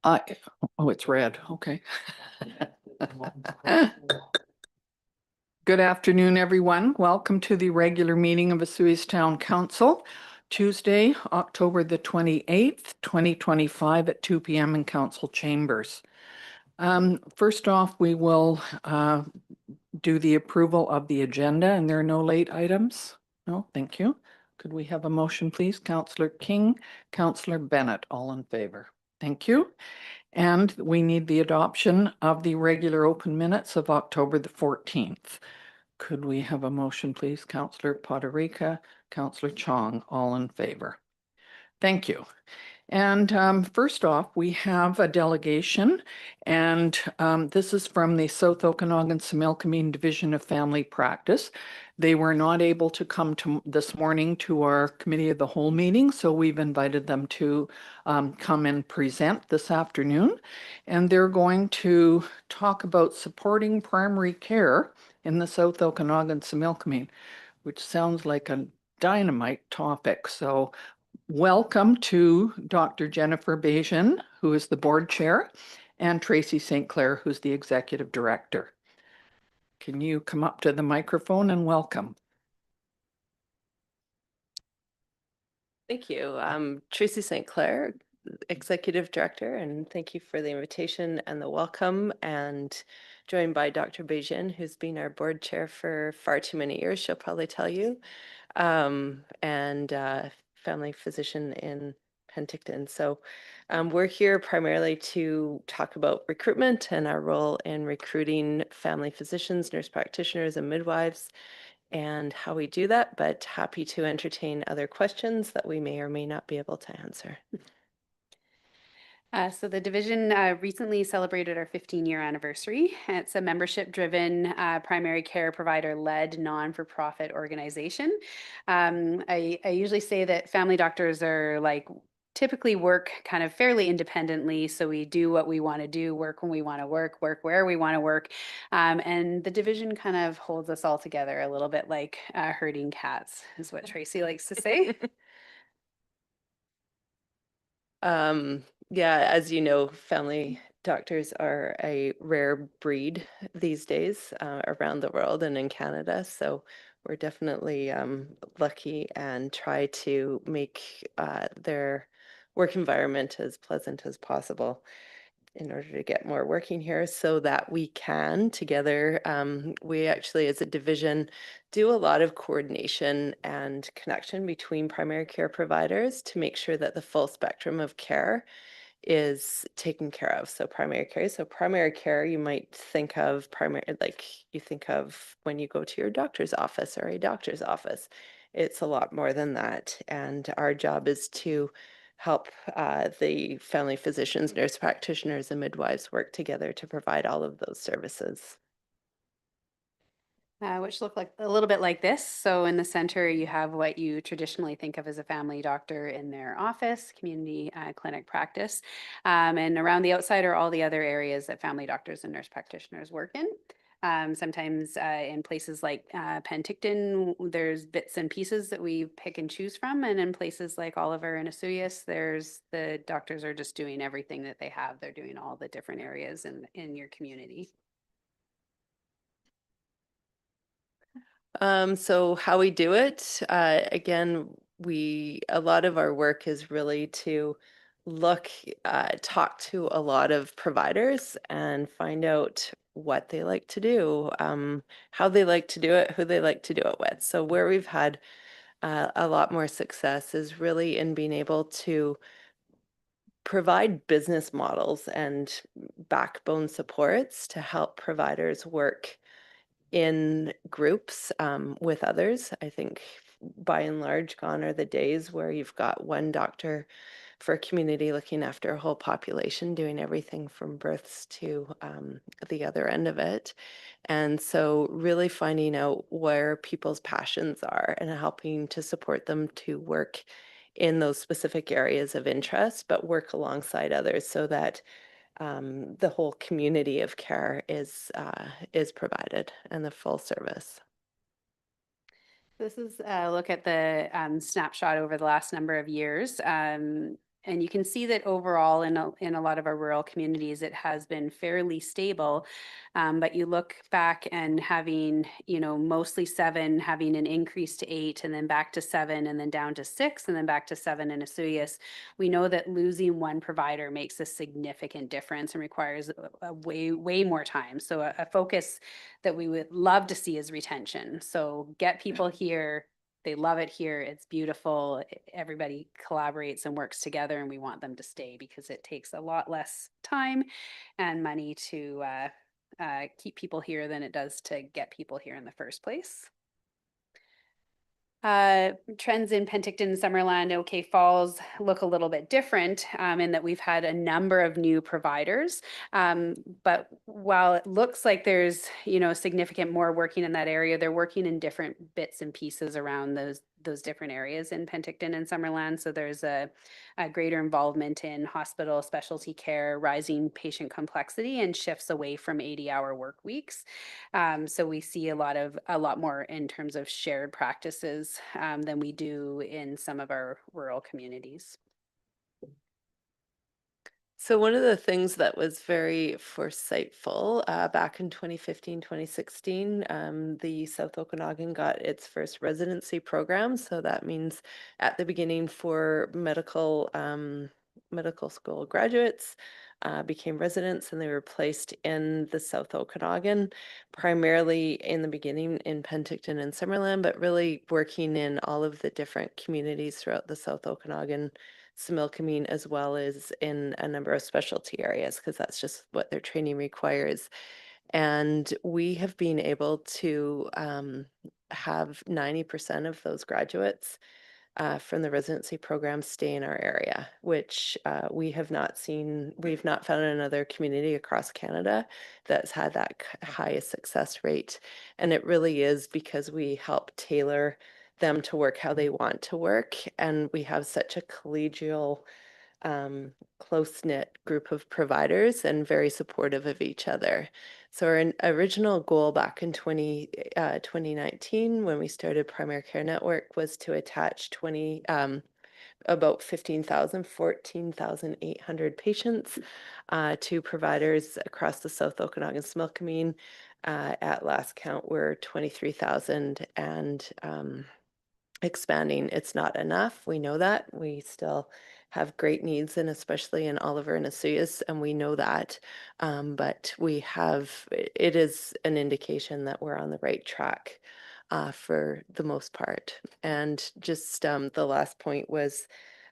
I, oh, it's red. Okay. Good afternoon, everyone. Welcome to the regular meeting of Osoyoos Town Council, Tuesday, October the 28th, 2025 at 2 p.m. in Council Chambers. First off, we will do the approval of the agenda, and there are no late items. No, thank you. Could we have a motion, please? Councillor King, Councillor Bennett, all in favor. Thank you. And we need the adoption of the regular open minutes of October the 14th. Could we have a motion, please? Councillor Poderica, Councillor Chong, all in favor. Thank you. And first off, we have a delegation, and this is from the South Okanagan Similkameen Division of Family Practice. They were not able to come to this morning to our Committee of the Whole meeting, so we've invited them to come and present this afternoon. And they're going to talk about supporting primary care in the South Okanagan Similkameen, which sounds like a dynamite topic. So welcome to Dr. Jennifer Bajan, who is the board chair, and Tracy St. Clair, who's the executive director. Can you come up to the microphone and welcome? Thank you. I'm Tracy St. Clair, executive director, and thank you for the invitation and the welcome, and joined by Dr. Bajan, who's been our board chair for far too many years, she'll probably tell you, and family physician in Penticton. So we're here primarily to talk about recruitment and our role in recruiting family physicians, nurse practitioners, and midwives, and how we do that, but happy to entertain other questions that we may or may not be able to answer. So the division recently celebrated our 15-year anniversary. It's a membership-driven, primary care provider-led, non-for-profit organization. I usually say that family doctors are typically work kind of fairly independently. So we do what we want to do, work when we want to work where we want to work. And the division kind of holds us all together a little bit like herding cats, is what Tracy likes to say. Yeah, as you know, family doctors are a rare breed these days around the world and in Canada. So we're definitely lucky and try to make their work environment as pleasant as possible in order to get more working here so that we can together. We actually, as a division, do a lot of coordination and connection between primary care providers to make sure that the full spectrum of care is taken care of. So primary care, you might think of you think of when you go to your doctor's office or a doctor's office. It's a lot more than that. And our job is to help the family physicians, nurse practitioners, and midwives work together to provide all of those services. Which look like a little bit like this. So in the center, you have what you traditionally think of as a family doctor in their office, community clinic practice. And around the outside are all the other areas that family doctors and nurse practitioners work in. Sometimes in places like Penticton, there's bits and pieces that we pick and choose from. And in places like Oliver and Osoyoos, the doctors are just doing everything that they have. They're doing all the different areas in your community. So how we do it, again, a lot of our work is really to talk to a lot of providers and find out what they like to do, how they like to do it, who they like to do it with. So where we've had a lot more success is really in being able to provide business models and backbone supports to help providers work in groups with others. I think by and large gone are the days where you've got one doctor for a community looking after a whole population, doing everything from births to the other end of it. And so really finding out where people's passions are and helping to support them to work in those specific areas of interest, but work alongside others so that the whole community of care is provided and the full service. This is a look at the snapshot over the last number of years. And you can see that overall in a lot of our rural communities, it has been fairly stable. But you look back and having, mostly 7, having an increase to 8, and then back to 7, and then down to 6, and then back to 7 in Osoyoos. We know that losing one provider makes a significant difference and requires a way more time. So a focus that we would love to see is retention. So get people here. They love it here. It's beautiful. Everybody collaborates and works together, and we want them to stay because it takes a lot less time and money to keep people here than it does to get people here in the first place. Trends in Penticton and Summerland, OK Falls look a little bit different in that we've had a number of new providers. But while it looks like there's, significant more working in that area, they're working in different bits and pieces around those different areas in Penticton and Summerland. So there's a greater involvement in hospital specialty care, rising patient complexity, and shifts away from 80-hour work weeks. So we see a lot more in terms of shared practices than we do in some of our rural communities. So one of the things that was very foresightful back in 2015, 2016, the South Okanagan got its first residency program. So that means at the beginning for medical school graduates became residents, and they were placed in the South Okanagan, primarily in the beginning in Penticton and Summerland, but really working in all of the different communities throughout the South Okanagan, Similkameen, as well as in a number of specialty areas, because that's just what their training requires. And we have been able to have 90% of those graduates from the residency program stay in our area, which we have not seen. We've not found another community across Canada that's had that highest success rate. And it really is because we help tailor them to work how they want to work. And we have such a collegial, close-knit group of providers and very supportive of each other. So our original goal back in 2019, when we started Primary Care Network, was to attach about 14,800 patients to providers across the South Okanagan Similkameen. At last count, we're 23,000 and expanding. It's not enough. We know that. We still have great needs, and especially in Oliver and Osoyoos, and we know that. But it is an indication that we're on the right track for the most part. And just the last point was,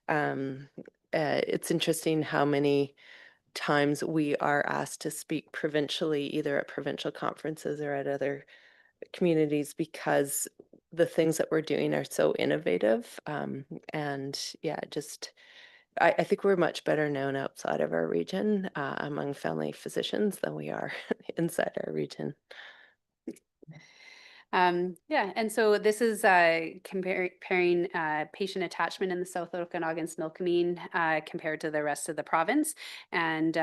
it's interesting how many times we are asked to speak provincially, either at provincial conferences or at other communities, because the things that we're doing are so innovative. And yeah, I think we're much better known outside of our region among family physicians than we are inside our region. Yeah, and so this is comparing patient attachment in the South Okanagan Similkameen compared to the rest of the province, and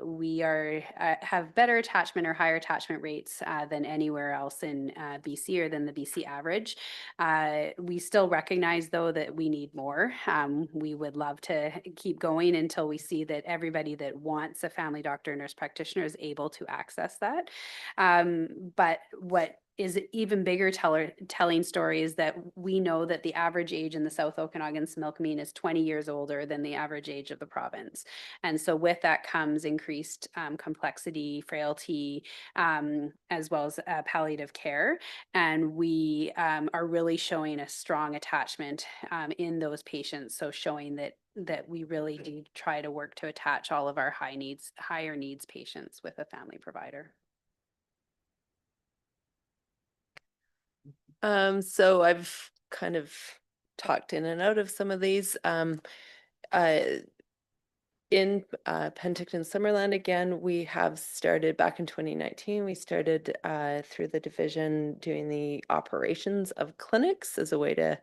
we have better attachment or higher attachment rates than anywhere else in BC, or than the BC average. We still recognize, though, that we need more. We would love to keep going until we see that everybody that wants a family doctor or nurse practitioner is able to access that. But what is an even bigger telling story is that we know that the average age in the South Okanagan Similkameen is 20 years older than the average age of the province. And so with that comes increased complexity, frailty, as well as palliative care. And we are really showing a strong attachment in those patients. So showing that we really do try to work to attach all of our higher needs patients with a family provider. So I've kind of talked in and out of some of these. In Penticton Summerland, again, we have started back in 2019. We started through the division doing the operations of clinics as a way to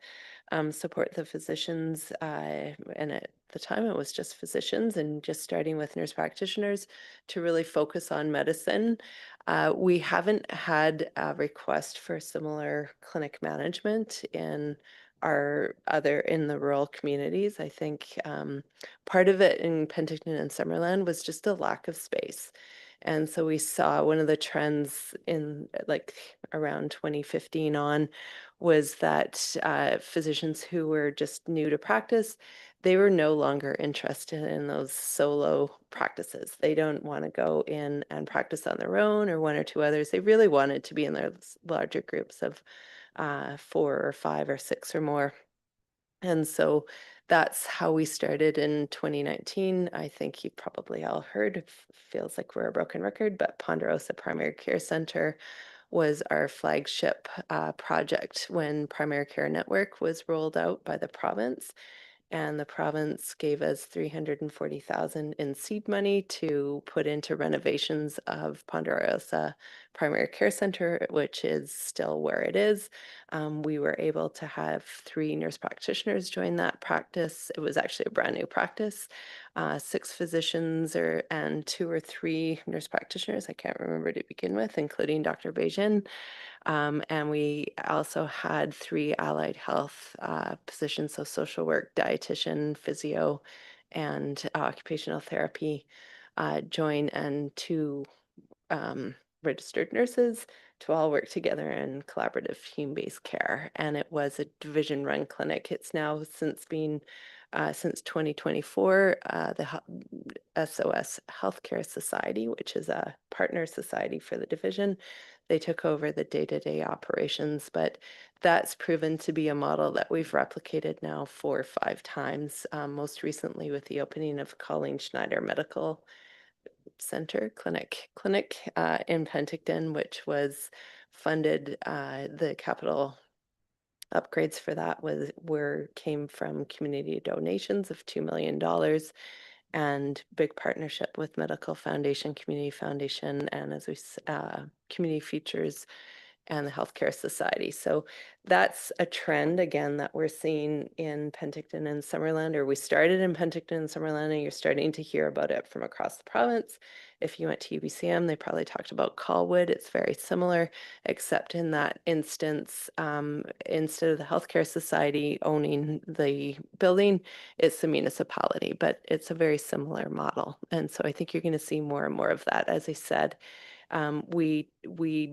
support the physicians. And at the time, it was just physicians, and just starting with nurse practitioners to really focus on medicine. We haven't had a request for similar clinic management in our other in the rural communities. I think part of it in Penticton and Summerland was just a lack of space. And so we saw one of the trends in like around 2015 on was that physicians who were just new to practice, they were no longer interested in those solo practices. They don't want to go in and practice on their own or one or two others. They really wanted to be in their larger groups of 4 or 5 or 6 or more. And so that's how we started in 2019. I think you probably all heard, it feels like we're a broken record, but Ponderosa Primary Care Center was our flagship project when Primary Care Network was rolled out by the province. And the province gave us 340,000 in seed money to put into renovations of Ponderosa Primary Care Center, which is still where it is. We were able to have 3 nurse practitioners join that practice. It was actually a brand new practice. 6 physicians and 2 or 3 nurse practitioners, I can't remember to begin with, including Dr. Beijing. And we also had 3 allied health positions, so social work, dietitian, physio, and occupational therapy join, and 2 registered nurses to all work together in collaborative team-based care. And it was a division-run clinic. It's now since 2024, the SOS Healthcare Society, which is a partner society for the division, they took over the day-to-day operations, but that's proven to be a model that we've replicated now 4 or 5 times, most recently with the opening of Colleen Schneider Medical Center clinic in Penticton, which was funded. The capital upgrades for that came from community donations of $2 million and big partnership with Medical Foundation, Community Foundation, and Community Futures and the Healthcare Society. So that's a trend, again, that we're seeing in Penticton and Summerland, or we started in Penticton and Summerland, and you're starting to hear about it from across the province. If you went to UBCM, they probably talked about Colwood. It's very similar, except in that instance, instead of the Healthcare Society owning the building, it's the municipality, but it's a very similar model. And so I think you're going to see more and more of that. As I said, we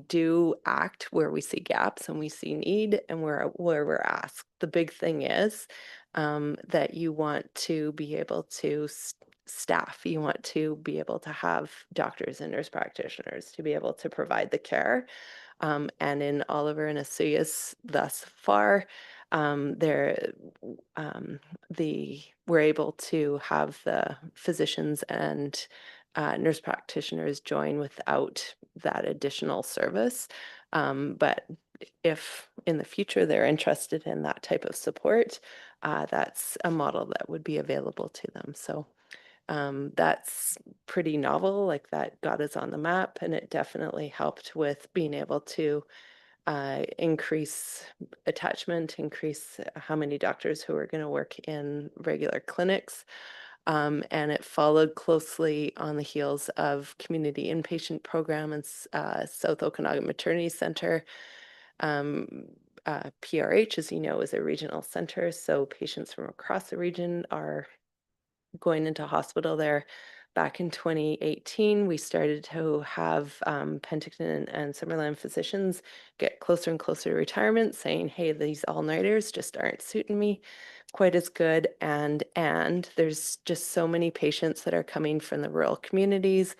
do act where we see gaps and we see need and where we're asked. The big thing is that you want to be able to staff. You want to be able to have doctors and nurse practitioners to be able to provide the care. And in Oliver and Asuyas thus far, we're able to have the physicians and nurse practitioners join without that additional service. But if in the future they're interested in that type of support, that's a model that would be available to them. So that's pretty novel, like that got us on the map, and it definitely helped with being able to increase attachment, increase how many doctors who are going to work in regular clinics. And it followed closely on the heels of community inpatient program and South Okanagan Maternity Center. PRH, as you know, is a regional center, so patients from across the region are going into hospital there. Back in 2018, we started to have Penticton and Summerland physicians get closer and closer to retirement, saying, hey, these all-nighters just aren't suiting me quite as good. And there's just so many patients that are coming from the rural communities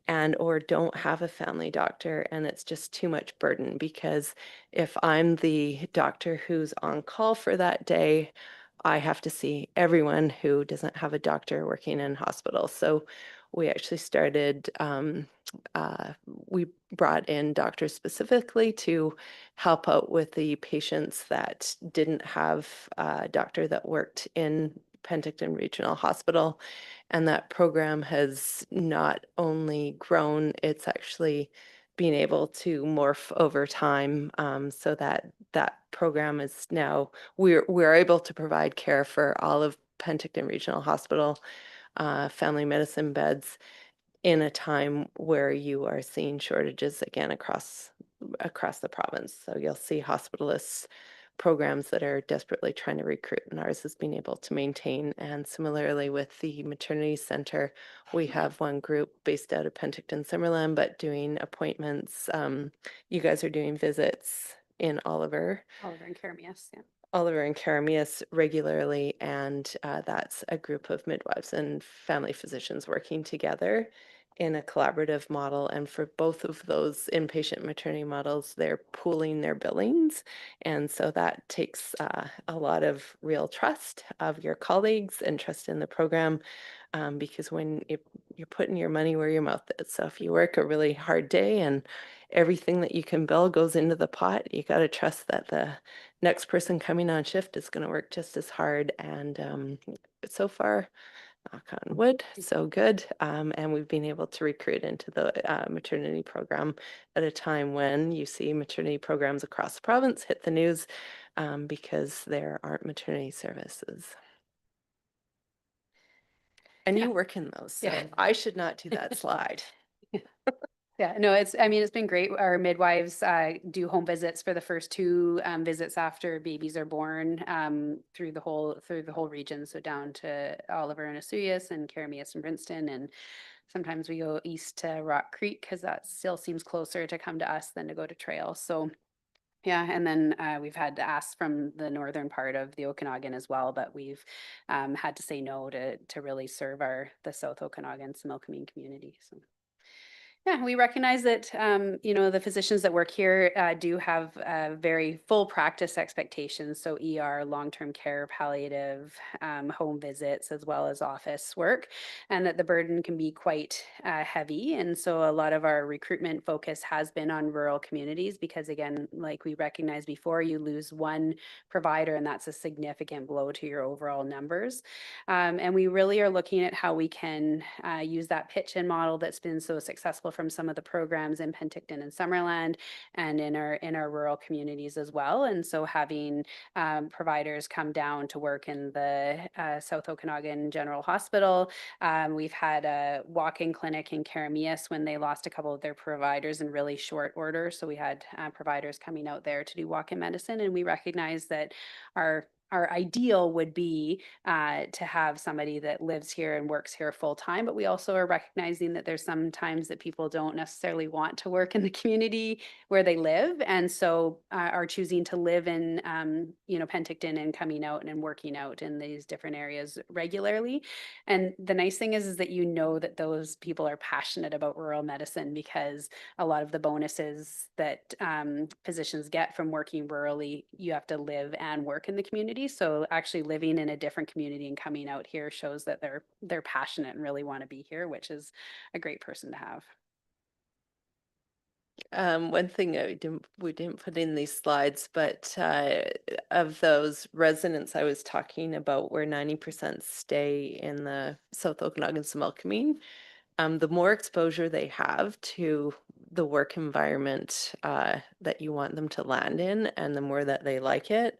and or don't have a family doctor, and it's just too much burden, because if I'm the doctor who's on call for that day, I have to see everyone who doesn't have a doctor working in hospital. So we actually started, we brought in doctors specifically to help out with the patients that didn't have a doctor that worked in Penticton Regional Hospital. And that program has not only grown, it's actually being able to morph over time, so that program is now, we're able to provide care for all of Penticton Regional Hospital family medicine beds in a time where you are seeing shortages again across the province. So you'll see hospitalists programs that are desperately trying to recruit, and ours has been able to maintain. And similarly with the maternity center, we have one group based out of Penticton, Summerland, but doing appointments. You guys are doing visits in Oliver and Karamias, yeah. Oliver and Karamias regularly, and that's a group of midwives and family physicians working together in a collaborative model. And for both of those inpatient maternity models, they're pooling their billings. And so that takes a lot of real trust of your colleagues and trust in the program, because when you're putting your money where your mouth is. So if you work a really hard day and everything that you can bill goes into the pot, you got to trust that the next person coming on shift is going to work just as hard. And so far, knock on wood, so good. And we've been able to recruit into the maternity program at a time when you see maternity programs across the province hit the news because there aren't maternity services. And you work in those, so I should not do that slide. Yeah, no, I mean, it's been great. Our midwives do home visits for the first 2 visits after babies are born through the whole region. So down to Oliver and Osoyoos and Karamias and Princeton. And sometimes we go east to Rock Creek because that still seems closer to come to us than to go to Trail. So yeah, and then we've had to ask from the northern part of the Okanagan as well, but we've had to say no to really serve the South Okanagan Similkameen community. So. Yeah, we recognize that, the physicians that work here do have very full practice expectations. So ER, long-term care, palliative, home visits, as well as office work, and that the burden can be quite heavy. And so a lot of our recruitment focus has been on rural communities because, again, like we recognized before, you lose one provider and that's a significant blow to your overall numbers. And we really are looking at how we can use that pitch-in model that's been so successful from some of the programs in Penticton and Summerland and in our rural communities as well. And so having providers come down to work in the South Okanagan General Hospital. We've had a walk-in clinic in Karamias when they lost a couple of their providers in really short order. So we had providers coming out there to do walk-in medicine, and we recognize that our ideal would be to have somebody that lives here and works here full time, but we also are recognizing that there's some times that people don't necessarily want to work in the community where they live, and so are choosing to live in, Penticton and coming out and working out in these different areas regularly. And the nice thing is that that those people are passionate about rural medicine because a lot of the bonuses that physicians get from working rurally, you have to live and work in the community. So actually living in a different community and coming out here shows that they're passionate and really want to be here, which is a great person to have. One thing we didn't put in these slides, but of those residents I was talking about where 90% stay in the South Okanagan Similkameen, the more exposure they have to the work environment that you want them to land in, and the more that they like it,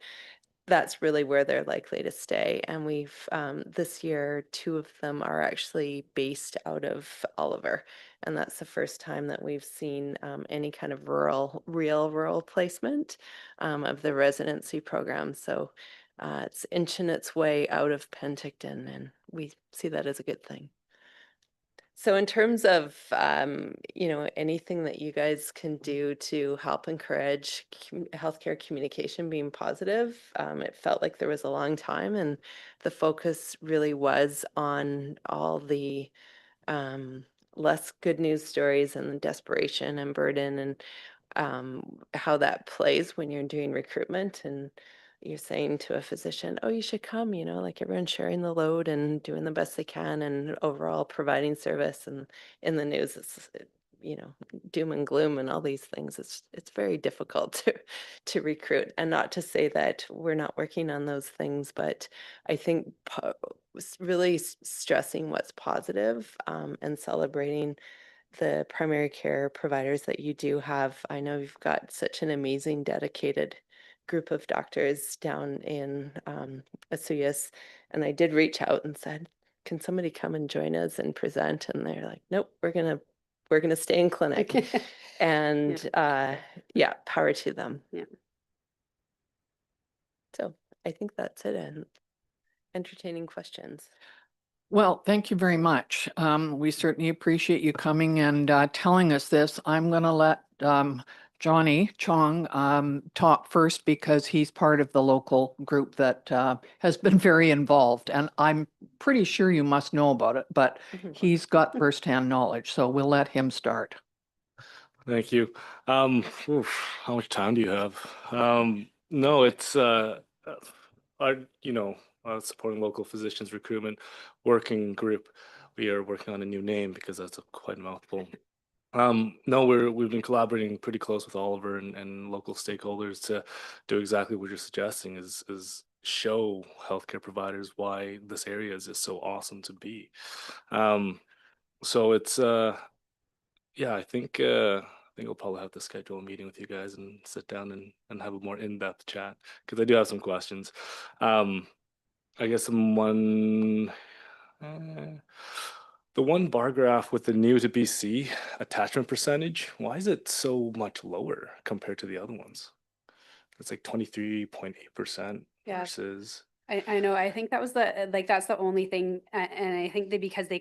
that's really where they're likely to stay. And we've this year, 2 of them are actually based out of Oliver, and that's the first time that we've seen any kind of real rural placement of the residency program. So it's inching its way out of Penticton, and we see that as a good thing. So in terms of, anything that you guys can do to help encourage healthcare communication being positive, it felt like there was a long time, and the focus really was on all the less good news stories and the desperation and burden and how that plays when you're doing recruitment and you're saying to a physician, oh, you should come, like everyone's sharing the load and doing the best they can and overall providing service. And in the news, it's, doom and gloom and all these things. It's very difficult to recruit, and not to say that we're not working on those things, but I think really stressing what's positive and celebrating the primary care providers that you do have. I know you've got such an amazing, dedicated group of doctors down in Osoyoos, and I did reach out and said, can somebody come and join us and present? And they're like, nope, we're gonna stay in clinic. And yeah, power to them. Yeah. I think that's it, and entertaining questions. Well, thank you very much. We certainly appreciate you coming and telling us this. I'm going to let Johnny Chong talk first because he's part of the local group that has been very involved. And I'm pretty sure you must know about it, but he's got firsthand knowledge. So we'll let him start. Thank you. How much time do you have? No, it's our, supporting local physicians recruitment working group. We are working on a new name because that's quite a mouthful. No, we've been collaborating pretty close with Oliver and local stakeholders to do exactly what you're suggesting is show healthcare providers why this area is just so awesome to be. So it's yeah, I think I'll probably have to schedule a meeting with you guys and sit down and have a more in-depth chat because I do have some questions. I guess uh, the one bar graph with the new to BC attachment percentage, why is it so much lower compared to the other ones? It's like 23.8% Yeah. versus. I know. I think that was that's the only thing. And I think that because they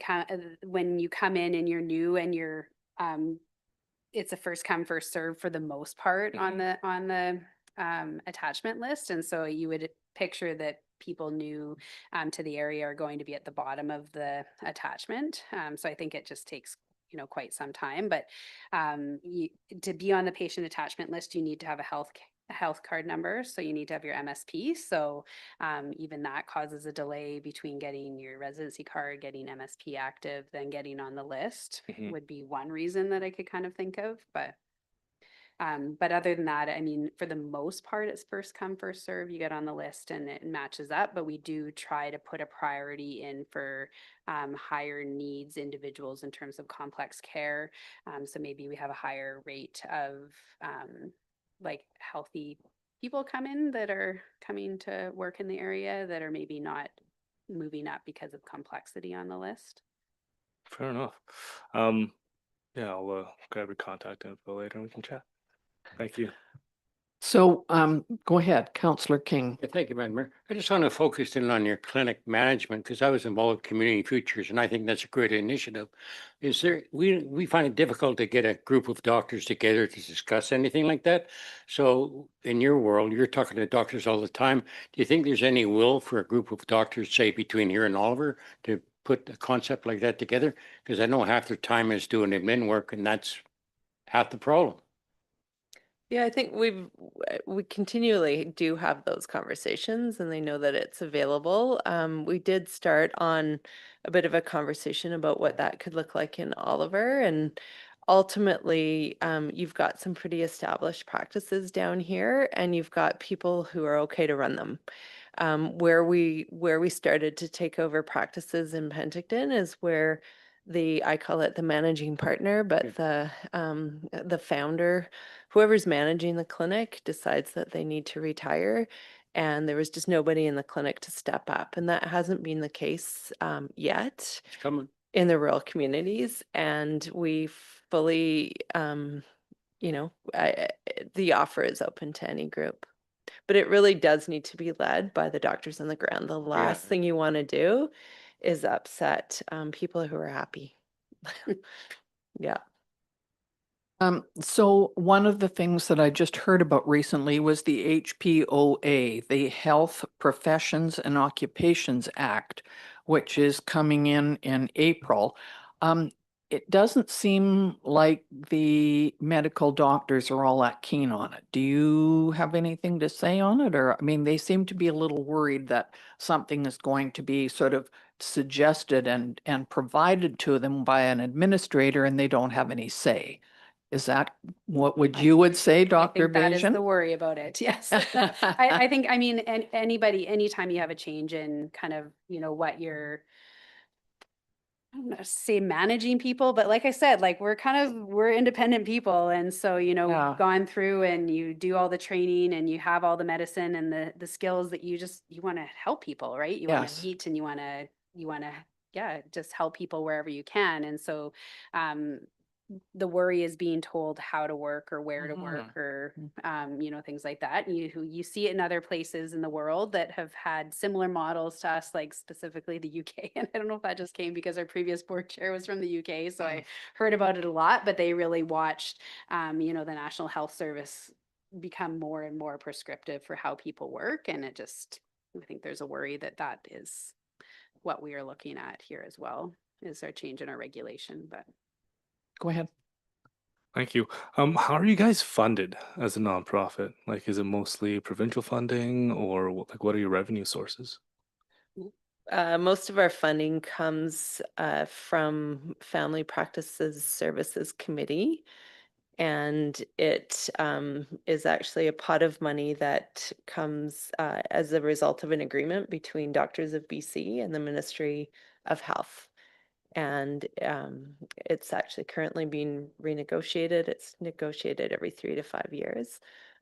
when you come in and you're new and you're, it's a first come, first serve for the most part on the attachment list. And so you would picture that people new to the area are going to be at the bottom of the attachment. So I think it just takes, quite some time. But to be on the patient attachment list, you need to have a health card number. So you need to have your MSP. So even that causes a delay between getting your residency card, getting MSP active, then getting on the list would be one reason that I could kind of think of. But other than that, I mean, for the most part, it's first come, first serve. You get on the list and it matches up. But we do try to put a priority in for higher needs individuals in terms of complex care. So maybe we have a higher rate of like healthy people come in that are coming to work in the area that are maybe not moving up because of complexity on the list. Fair enough. Yeah, I'll grab your contact info later and we can chat. Thank you. So go ahead, Councillor King. Yeah, thank you, Madam Mayor. I just want to focus in on your clinic management because I was involved with Community Futures and I think that's a great initiative. We find it difficult to get a group of doctors together to discuss anything like that. So in your world, you're talking to doctors all the time. Do you think there's any will for a group of doctors, say between here and Oliver, to put a concept like that together? Because I know half their time is doing admin work and that's half the problem. Yeah, I think we continually do have those conversations and they know that it's available. We did start on a bit of a conversation about what that could look like in Oliver, and ultimately you've got some pretty established practices down here and you've got people who are okay to run them. Where we started to take over practices in Penticton is where I call it the managing partner, but the founder, whoever's managing the clinic, decides that they need to retire, and there was just nobody in the clinic to step up, and that hasn't been the case yet It's coming. in the rural communities, and we fully, the offer is open to any group. But it really does need to be led by the doctors on the ground. The last thing you want to do is upset people who are happy. Yeah. So one of the things that I just heard about recently was the HPOA, the Health Professions and Occupations Act, which is coming in April. It doesn't seem like the medical doctors are all that keen on it. Do you have anything to say on it? Or, I mean, they seem to be a little worried that something is going to be sort of suggested and provided to them by an administrator and they don't have any say. Is that what you would say, Dr. I think that is Bajan? the worry about it. Yes. I think, I mean, anytime you have a change in kind of, what you're, I don't know, say managing people, but like I said, like we're independent people. And so, Yeah. gone through and you do all the training and you have all the medicine and the skills that you want to help people, right? You want Yes. to meet and you want to, yeah, just help people wherever you can. And so, the worry is being told how to work or where to Mhm. work or, you know, things like that. And you see it in other places in the world that have had similar models to us, like specifically the UK. And I don't know if that just came because our previous board chair was from the UK. So I heard about it a lot, but they really watched, you know, the National Health Service become more and more prescriptive for how people work. And it just, I think there's a worry that that is what we are looking at here as well, is our change in our regulation, but. Go ahead. Thank you. How are you guys funded as a nonprofit? Like, is it mostly provincial funding, or like what are your revenue sources? Most of our funding comes from Family Practices Services Committee, and it is actually a pot of money that comes as a result of an agreement between Doctors of BC and the Ministry of Health. And it's actually currently being renegotiated. It's negotiated every 3 to 5 years.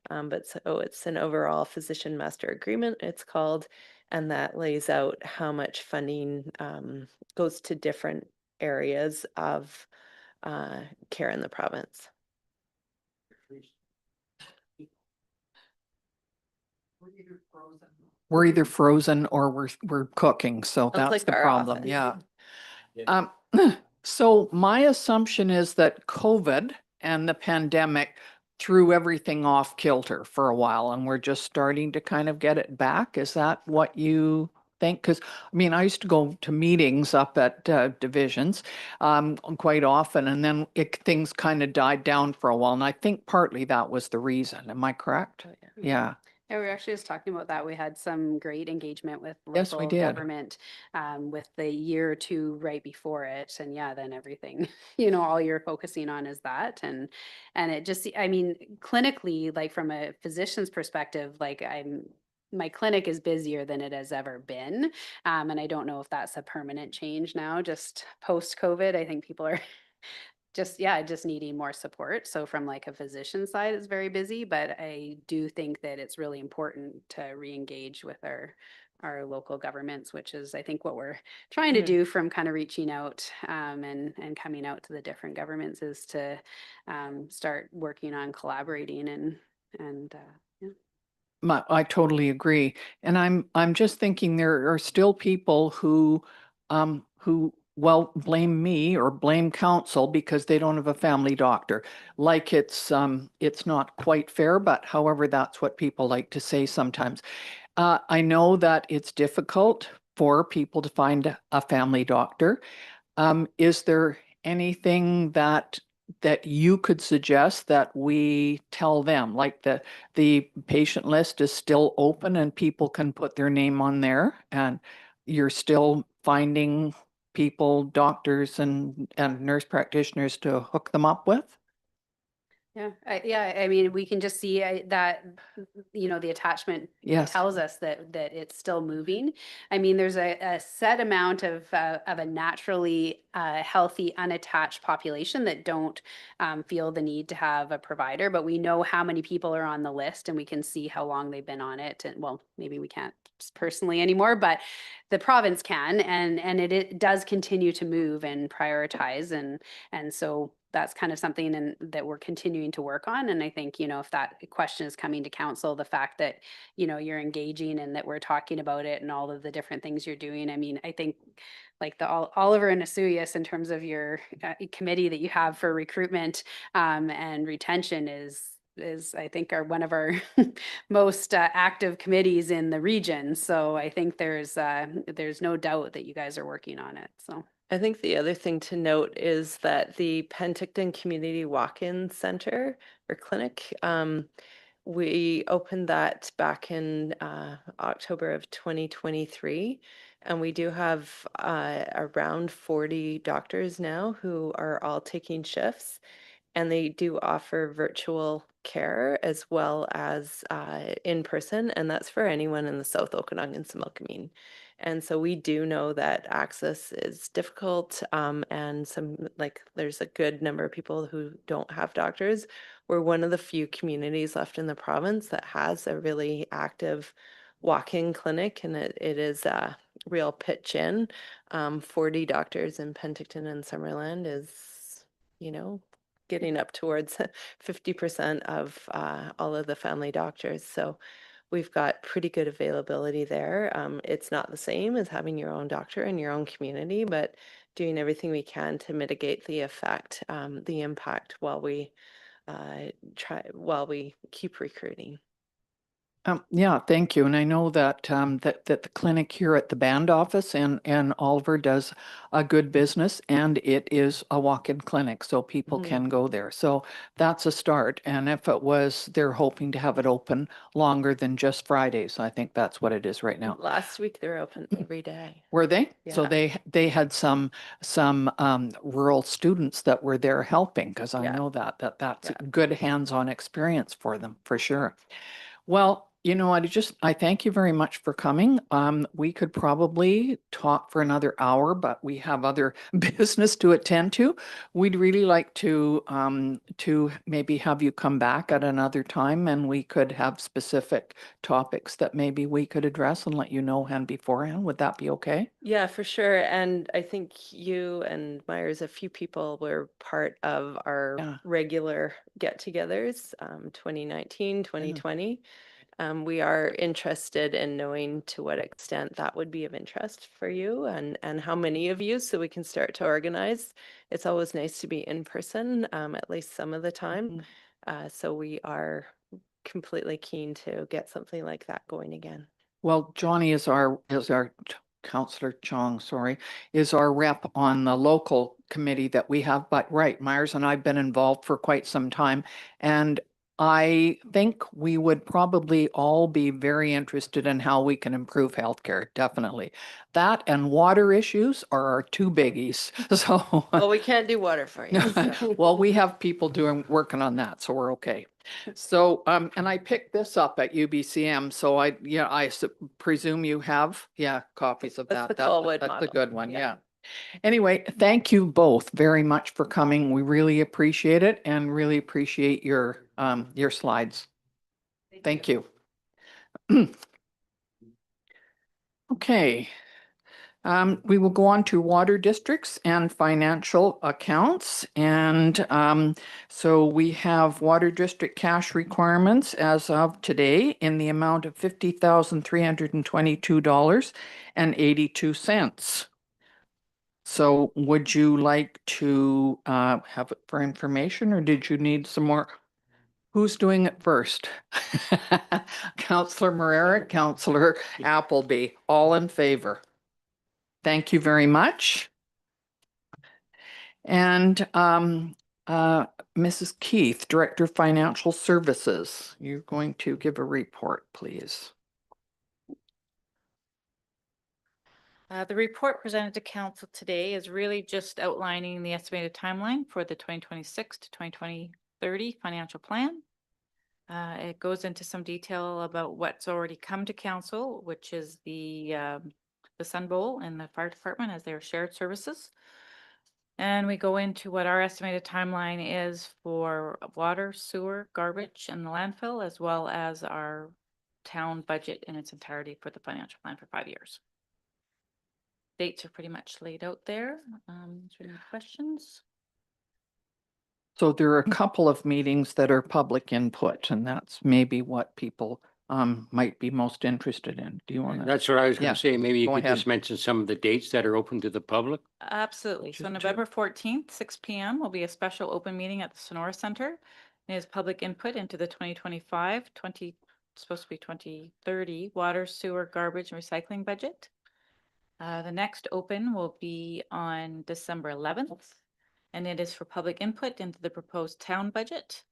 But so it's an overall physician master agreement, it's called, and that lays out how much funding goes to different areas of care in the province. We're either frozen or we're cooking, so Sounds that's like the our problem, office. yeah. So my assumption is that COVID and the pandemic threw everything off kilter for a while, and we're just starting to kind of get it back. Is that what you think? Because, I mean, I used to go to meetings up at divisions quite often, and then things kind of died down for a while, and I think partly that was the reason. Am I correct? Oh, yeah. Yeah. Yeah, we were actually just talking about that. We had some great engagement with Yes, we local did. government with the year or two right before it. And yeah, then everything, you know, all you're focusing on is that. And it just, I mean, clinically, like from a physician's perspective, like my clinic is busier than it has ever been. And I don't know if that's a permanent change now, just post-COVID. I think people are just needing more support. So from like a physician side, it's very busy, but I do think that it's really important to re-engage with our local governments, which is I think what we're trying to Good. do from kind of reaching out and coming out to the different governments is to start working on collaborating and yeah. I totally agree. And I'm just thinking there are still people who well blame me or blame council because they don't have a family doctor. Like it's not quite fair, but however, that's what people like to say sometimes. I know that it's difficult for people to find a family doctor. Is there anything that you could suggest that we tell them, like the patient list is still open and people can put their name on there, and you're still finding people, doctors and nurse practitioners to hook them up with? I mean, we can just see that, you know, the attachment Yes. tells us that it's still moving. I mean, there's a set amount of a naturally healthy, unattached population that don't feel the need to have a provider, but we know how many people are on the list and we can see how long they've been on it. And well, maybe we can't personally anymore, but the province can, and it does continue to move and prioritize. And so that's kind of something that we're continuing to work on. And I think, you know, if that question is coming to council, the fact that, you know, you're engaging and that we're talking about it and all of the different things you're doing. I mean, I think like the Oliver and Asuyas in terms of your committee that you have for recruitment and retention is I think are one of our most active committees in the region. So I think there's no doubt that you guys are working on it. So. I think the other thing to note is that the Penticton Community Walk-in Center or Clinic, we opened that back in October of 2023, and we do have around 40 doctors now who are all taking shifts, and they do offer virtual care as well as in person, and that's for anyone in the South Okanagan, Similkameen. And so we do know that access is difficult, and there's a good number of people who don't have doctors. We're one of the few communities left in the province that has a really active walk-in clinic, and it is a real pitch in. 40 doctors in Penticton and Summerland is, you know, getting up towards 50% of all of the family doctors. So we've got pretty good availability there. It's not the same as having your own doctor in your own community, but doing everything we can to mitigate the effect, the impact while we keep recruiting. Yeah, thank you. And I know that that the clinic here at the band office and Oliver does a good business, and it is a walk-in clinic, so people Mhm. can go there. So that's a start. And if it was, they're hoping to have it open longer than just Fridays. I think that's what it is right now. Last week they were open every day. Were they? So Yeah. they had some rural students that were there helping, because I Yeah. know that's Yeah. a good hands-on experience for them, for sure. Well, you know, I thank you very much for coming. We could probably talk for another hour, but we have other business to attend to. We'd really like to maybe have you come back at another time, and we could have specific topics that maybe we could address and let you know hand beforehand. Would that be okay? Yeah, for sure. And I think you and Myers, a few people were part of our Yeah. regular get-togethers, 2019, 2020. We are interested in knowing to what extent that would be of interest for you and how many of you, so we can start to organize. It's always nice to be in person, at least some of the time. So we are completely keen to get something like that going again. Well, Johnny is our Counselor Chong, sorry, is our rep on the local committee that we have. But right, Myers and I've been involved for quite some time, and I think we would probably all be very interested in how we can improve healthcare. Definitely, that and water issues are our two biggies. So, Well, we can't do water for you. so. well, we have people working on that, so we're okay. So, and I picked this up at UBCM, so I presume you have, copies of That's that. the Colwood That's a model. good one, Yeah. yeah. Anyway, thank you both very much for coming. We really appreciate it and really appreciate your slides. Thank you. Okay. We will go on to water districts and financial accounts. And so we have water district cash requirements as of today in the amount of $50,322.82. So would you like to have it for information, or did you need some more? Who's doing it first? Counselor Marrera, Counselor Appleby, all in favor? Thank you very much. And Mrs. Keith, Director of Financial Services, you're going to give a report, please. The report presented to council today is really just outlining the estimated timeline for the 2026 to 2030 financial plan. It goes into some detail about what's already come to council, which is the Sun Bowl and the fire department as their shared services. And we go into what our estimated timeline is for water, sewer, garbage, and the landfill, as well as our town budget in its entirety for the financial plan for 5 years. Dates are pretty much laid out there. Is there any questions? So there are a couple of meetings that are public input, and that's maybe what people might be most interested in. Do you want to? That's what I was going Yeah, to say. Maybe you go could ahead. just mention some of the dates that are open to the public. Absolutely. So Just November 14th, 6 p.m. will be a special open meeting at the Sonora Center. It is public input into the 2025, supposed to be 2030 water, sewer, garbage, and recycling budget. The next open will be on December 11th, and it is for public input into the proposed town budget.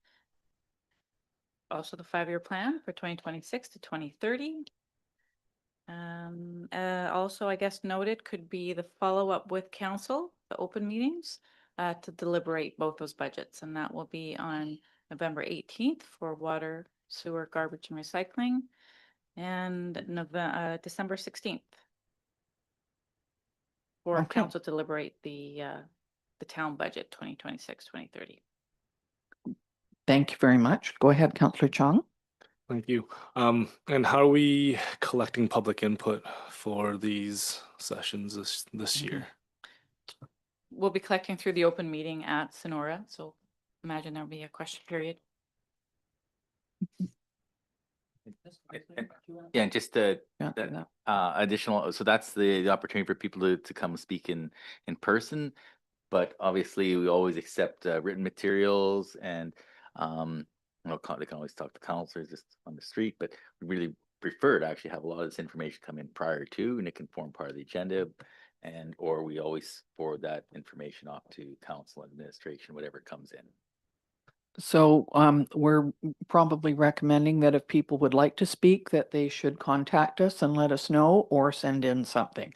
Also the 5-year plan for 2026 to 2030. Also, I guess noted could be the follow-up with council, the open meetings, to deliberate both those budgets. And that will be on November 18th for water, sewer, garbage, and recycling, and December 16th for Okay. council to deliberate the town budget 2026, 2030. Thank you very much. Go ahead, Counselor Chong. Thank you. And how are we collecting public input for these sessions this year? We'll be collecting through the open meeting at Sonora. So imagine there'll be a question period. Yeah, and just Yeah, that, additional, so that's the opportunity for people to come speak in person. But obviously, we always accept written materials and, they can always talk to counselors just on the street, but we really prefer to actually have a lot of this information come in prior to, and it can form part of the agenda. And, or we always forward that information off to council administration, whatever comes in. So we're probably recommending that if people would like to speak, that they should contact us and let us know or send in something.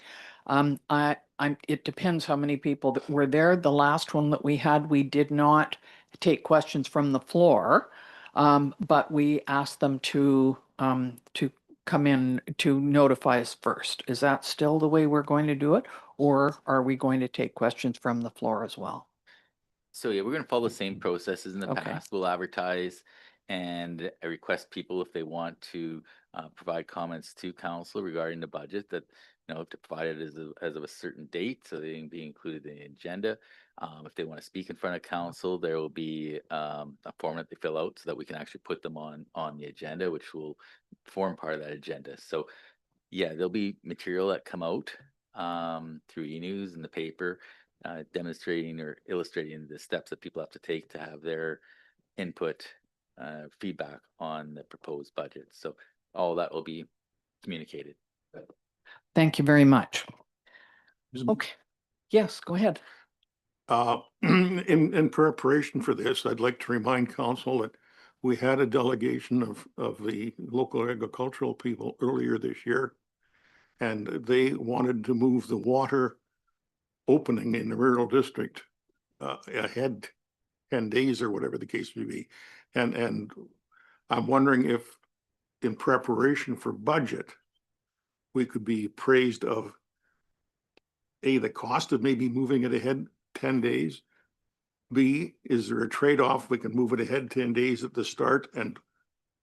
It depends how many people that were there. The last one that we had, we did not take questions from the floor, but we asked them to come in to notify us first. Is that still the way we're going to do it? Or are we going to take questions from the floor as well? So yeah, we're gonna follow the same processes in the Okay. past. We'll advertise and request people if they want to provide comments to council regarding the budget, that, to provide it as of a certain date, so they can be included in the agenda. If they want to speak in front of council, there will be a form that they fill out so that we can actually put them on the agenda, which will form part of that agenda. So yeah, there'll be material that come out through e-news and the paper, demonstrating or illustrating the steps that people have to take to have their input, feedback on the proposed budget. So all that will be communicated. Thank you very much. Okay. Yes, go ahead. In preparation for this, I'd like to remind council that we had a delegation of the local agricultural people earlier this year. And they wanted to move the water opening in the rural district ahead 10 days or whatever the case may be. And I'm wondering if in preparation for budget, we could be praised of A, the cost of maybe moving it ahead 10 days. B, is there a trade-off? We can move it ahead 10 days at the start and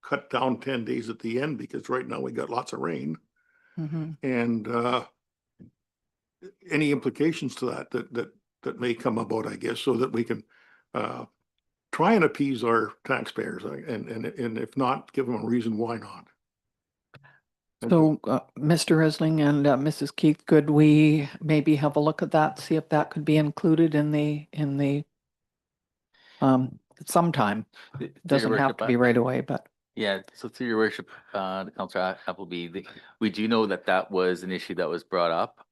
cut down 10 days at the end, because right now we got lots of rain. Mhm. And any implications to that may come about, I guess, so that we can try and appease our taxpayers, and if not, give them a reason why not. So, Mr. Risling and Mrs. Keith, could we maybe have a look at that, see if that could be included in the sometime? Through your Doesn't have worship, to be right away, but Yeah, so through your worship, Councillor Appleby, we do know that was an issue that was brought up.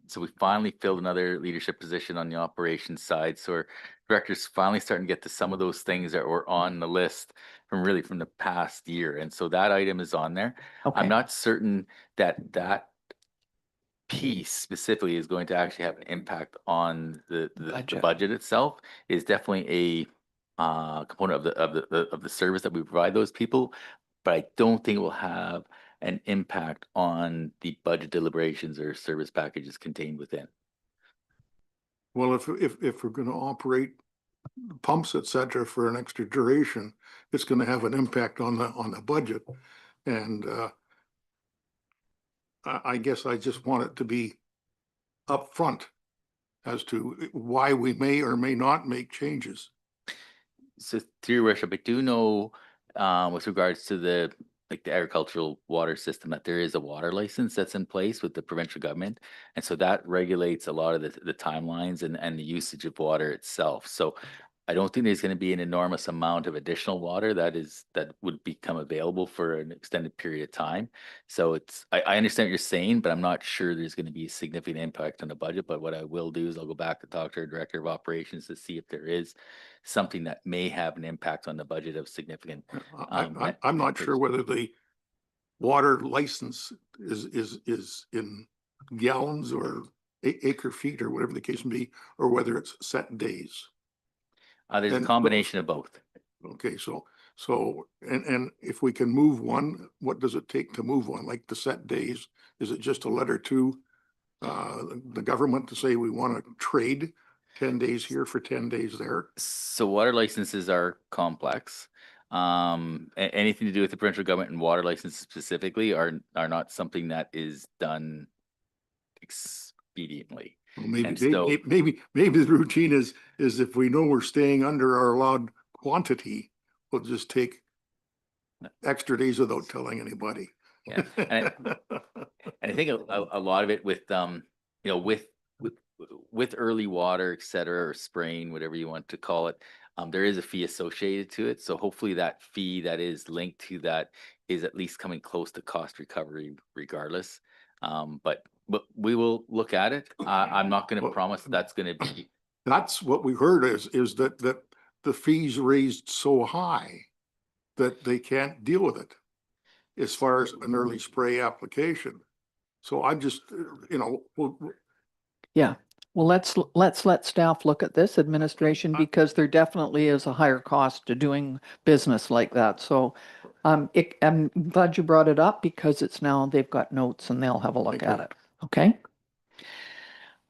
So we finally filled another leadership position on the operations side. So our directors finally starting to get to some of those things that were on the list from the past year. And so that item is on there. okay. I'm not certain that piece specifically is going to actually have an impact on the Budget. budget itself. Is definitely a component of the service that we provide those people, but I don't think it will have an impact on the budget deliberations or service packages contained within. Well, if we're going to operate pumps, et cetera, for an extra duration, it's going to have an impact on the budget. And I guess I just want it to be upfront as to why we may or may not make changes. So through your worship, I do know with regards to the agricultural water system, that there is a water license that's in place with the provincial government. And so that regulates a lot of the timelines and the usage of water itself. So I don't think there's going to be an enormous amount of additional water that would become available for an extended period of time. So I understand what you're saying, but I'm not sure there's going to be a significant impact on the budget. But what I will do is I'll go back and talk to our director of operations to see if there is something that may have an impact on the budget of significant. I'm not sure whether the water license is in gallons or acre feet or whatever the case may be, or whether it's set days. There's a And- combination of both. Okay, so and if we can move one, what does it take to move one? Like the set days, is it just a letter to the government to say we want to trade 10 days here for 10 days there? So water licenses are complex. Anything to do with the provincial government and water licenses specifically are not something that is done expediently. Well, maybe, And so- maybe the routine is if we know we're staying under our allowed quantity, we'll just take extra days without telling anybody. Yeah, and I think a lot of it with, you know, with early water, et cetera, or spraying, whatever you want to call it, there is a fee associated to it. So hopefully that fee that is linked to that is at least coming close to cost recovery regardless. But we will look at it. I'm not going to Well- promise that's going to be. That's what we heard is that the fees raised so high that they can't deal with it as far as an early spray application. So I'm just, you know, Yeah, well, let's let staff look at this administration because there definitely is a higher cost to doing business like that. So I'm glad you brought it up because it's now they've got notes and they'll have a look Thank you. at it. Okay.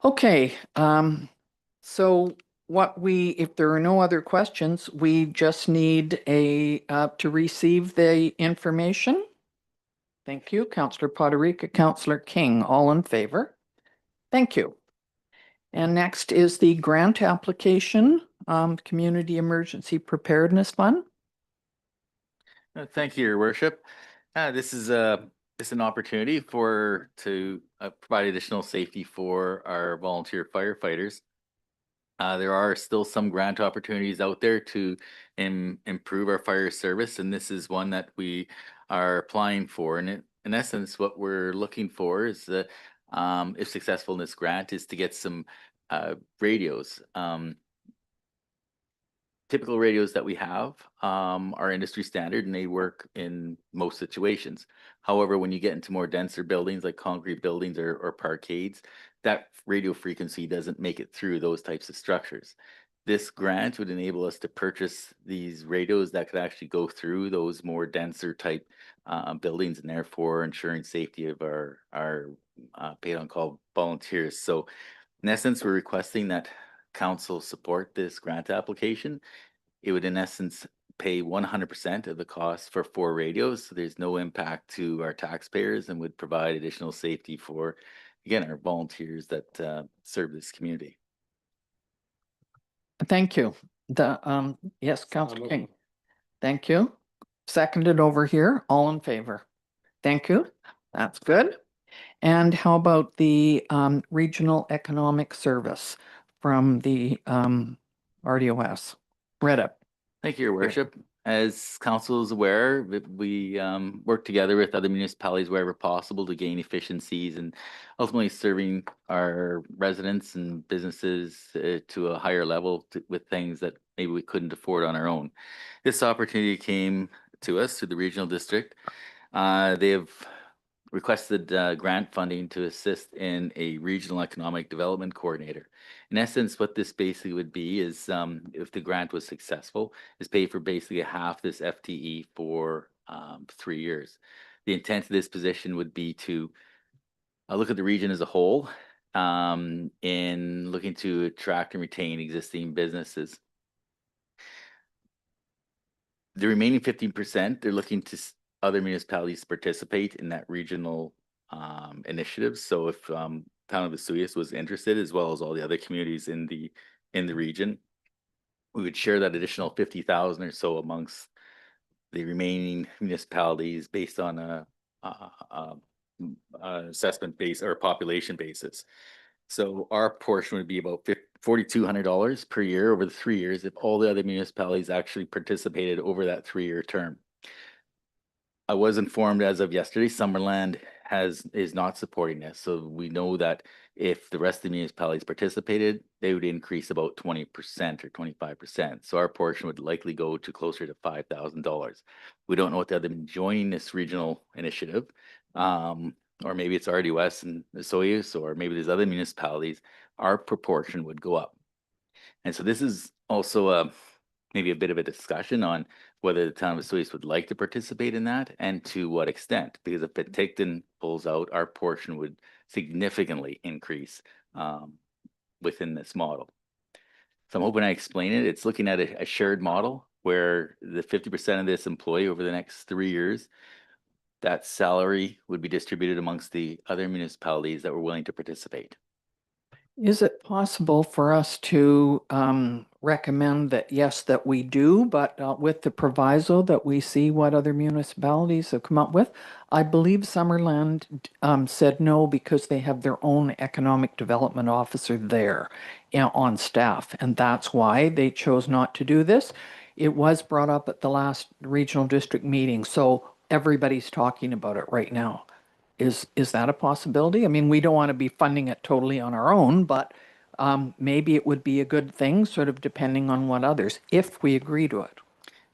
Okay, so if there are no other questions, we just need to receive the information. Thank you, Councillor Poderica, Councillor King, all in favor. Thank you. And next is the grant application, Community Emergency Preparedness Fund. Thank you, Your Worship. This is an opportunity to provide additional safety for our volunteer firefighters. There are still some grant opportunities out there to improve our fire service, and this is one that we are applying for. And in essence, what we're looking for is that, if successful in this grant, is to get some radios. Typical radios that we have are industry standard and they work in most situations. However, when you get into more denser buildings like concrete buildings or parkades, that radio frequency doesn't make it through those types of structures. This grant would enable us to purchase these radios that could actually go through those more denser type buildings and therefore ensuring safety of our paid on call volunteers. So in essence, we're requesting that council support this grant application. It would in essence pay 100% of the cost for 4 radios. So there's no impact to our taxpayers and would provide additional safety for, again, our volunteers that serve this community. Thank you. Yes, Councillor King. Thank you. Seconded over here, all in favor. Thank you. That's good. And how about the Regional Economic Service from the RDOS? Retta. Thank you, Your Worship. As council is aware, we work together with other municipalities wherever possible to gain efficiencies and ultimately serving our residents and businesses to a higher level with things that maybe we couldn't afford on our own. This opportunity came to us through the regional district. They have requested grant funding to assist in a regional economic development coordinator. In essence, what this basically would be is, if the grant was successful, is pay for basically half this FTE for 3 years. The intent of this position would be to look at the region as a whole in looking to attract and retain existing businesses. The remaining 15%, they're looking to other municipalities to participate in that regional initiative. So if town of Vesuvius was interested, as well as all the other communities in the region, we would share that additional 50,000 or so amongst the remaining municipalities based on a assessment base or population basis. So our portion would be about $4,200 per year over the 3 years if all the other municipalities actually participated over that 3-year term. I was informed as of yesterday, Summerland is not supporting this. So we know that if the rest of the municipalities participated, they would increase about 20% or 25%. So our portion would likely go to closer to $5,000. We don't know what the other joining this regional initiative, or maybe it's RDOS and Vesuvius, or maybe there's other municipalities. Our proportion would go up. And so this is also maybe a bit of a discussion on whether the town of Vesuvius would like to participate in that and to what extent, because if Penticton pulls out, our portion would significantly increase within this model. So I'm hoping I explain it. It's looking at a shared model where the 50% of this employee over the next 3 years, that salary would be distributed amongst the other municipalities that were willing to participate. Is it possible for us to recommend that, yes, that we do, but with the proviso that we see what other municipalities have come up with? I believe Summerland said no because they have their own economic development officer there, on staff, and that's why they chose not to do this. It was brought up at the last regional district meeting, so everybody's talking about it right now. Is that a possibility? I mean, we don't want to be funding it totally on our own, but maybe it would be a good thing, sort of depending on what others, if we agree to it.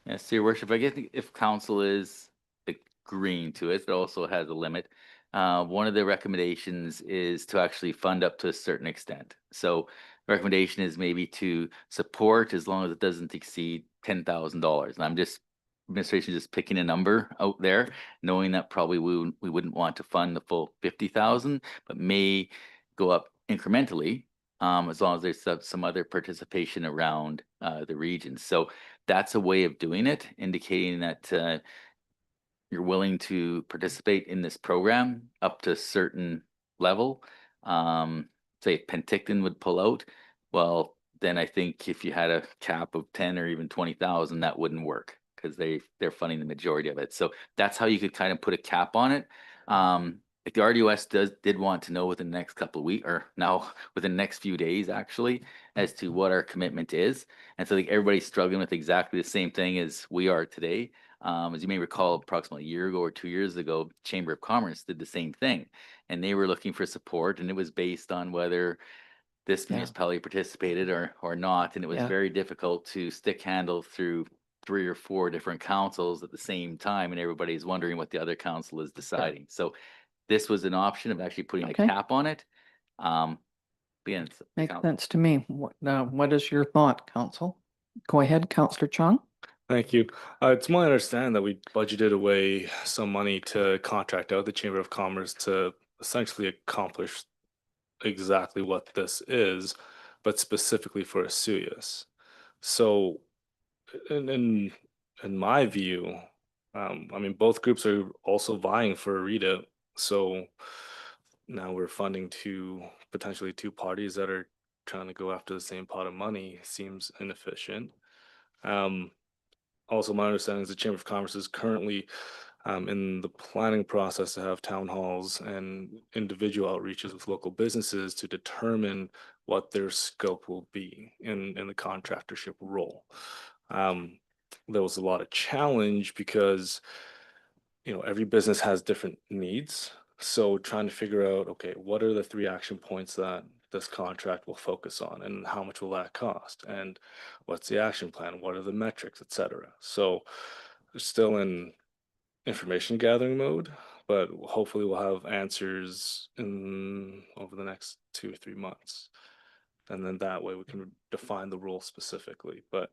Yes, Your Worship, I guess if council is agreeing to it, it also has a limit. One of the recommendations is to actually fund up to a certain extent. So recommendation is maybe to support as long as it doesn't exceed $10,000. And I'm just, administration just picking a number out there, knowing that probably we wouldn't want to fund the full 50,000, but may go up incrementally, as long as there's some other participation around the region. So that's a way of doing it, indicating that you're willing to participate in this program up to a certain level. Say if Penticton would pull out, well, then I think if you had a cap of 10 or even 20,000, that wouldn't work because they're funding the majority of it. So that's how you could kind of put a cap on it. If the RDOS did want to know within the next couple of weeks, or now within the next few days, actually, as to what our commitment is. And so I think everybody's struggling with exactly the same thing as we are today. As you may recall, approximately a year ago or 2 years ago, Chamber of Commerce did the same thing. And they were looking for support, and it was based on whether this Yeah. municipality participated or not. And it was Yeah. very difficult to stick handle through 3 or 4 different councils at the same time. And everybody's wondering what the other council is deciding. So this was an option of actually putting Okay. a cap on it. Again, it's the Makes council. sense to me. What is your thought, Council? Go ahead, Councillor Chung. Thank you. It's my understanding that we budgeted away some money to contract out the Chamber of Commerce to essentially accomplish exactly what this is, but specifically for Asuyas. So, in my view, I mean, both groups are also vying for a readout. So now we're funding potentially two parties that are trying to go after the same pot of money. Seems inefficient. Also, my understanding is the Chamber of Commerce is currently in the planning process to have town halls and individual outreaches with local businesses to determine what their scope will be in the contractorship role. There was a lot of challenge because, every business has different needs. So trying to figure out, okay, what are the 3 action points that this contract will focus on, and how much will that cost, and what's the action plan, what are the metrics, etc. So we're still in information gathering mode, but hopefully we'll have answers over the next 2 or 3 months, and then that way we can define the rule specifically. But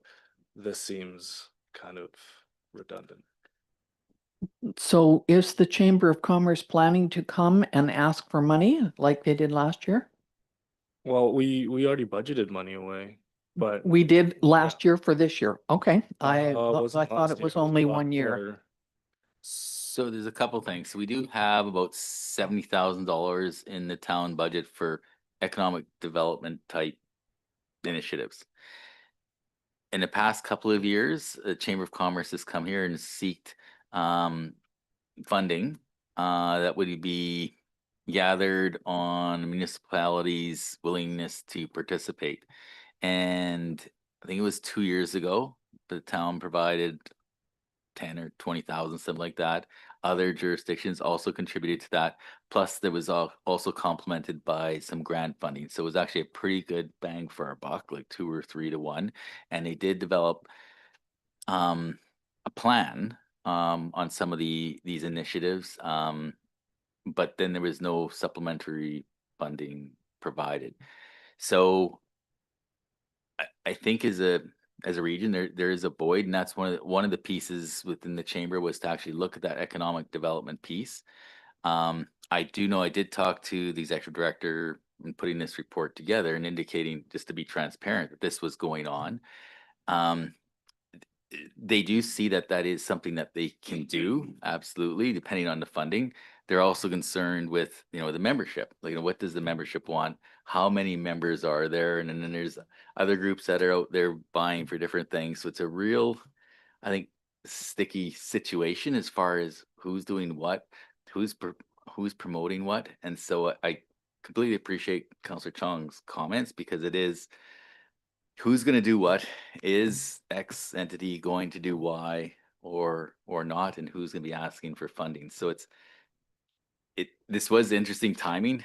this seems kind of redundant. So is the Chamber of Commerce planning to come and ask for money like they did last year? Well, we already budgeted money away, but We did last year for this year. Okay. I wasn't thought last it year, was the only last 1 year. quarter. So there's a couple things. So we do have about $70,000 in the town budget for economic development type initiatives. In the past couple of years, the Chamber of Commerce has come here and sought funding that would be gathered on municipalities' willingness to participate. And I think it was 2 years ago, the town provided 10 or 20,000, something like that. Other jurisdictions also contributed to that. Plus, there was also complemented by some grant funding. So it was actually a pretty good bang for our buck, like 2 or 3 to 1. And they did develop a plan on some of these initiatives, but then there was no supplementary funding provided. So I think as a region, there is a void, and that's one of the pieces within the chamber was to actually look at that economic development piece. I do know I did talk to the executive director in putting this report together and indicating, just to be transparent, that this was going on. they do see that that is something that they can do, absolutely, depending on the funding. They're also concerned with, the membership. Like, what does the membership want? How many members are there? And then there's other groups that are out there buying for different things. So it's a real, I think, sticky situation as far as who's doing what, who's promoting what. And so I completely appreciate Councillor Chong's comments, because it is, who's going to do what? Is X entity going to do Y or not? And who's going to be asking for funding? So this was interesting timing,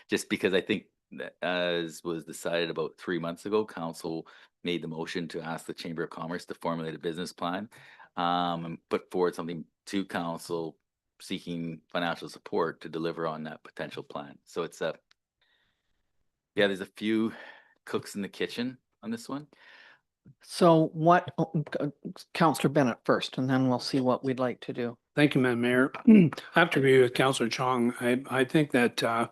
just because I think that, as was decided about 3 months ago, council made the motion to ask the Chamber of Commerce to formulate a business plan, and put forward something to council seeking financial support to deliver on that potential plan. So it's there's a few cooks in the kitchen on this one. So what, Councillor Bennett first, and then we'll see what we'd like to do. Thank you, Madam Mayor. I have to agree with Councillor Chong. I think that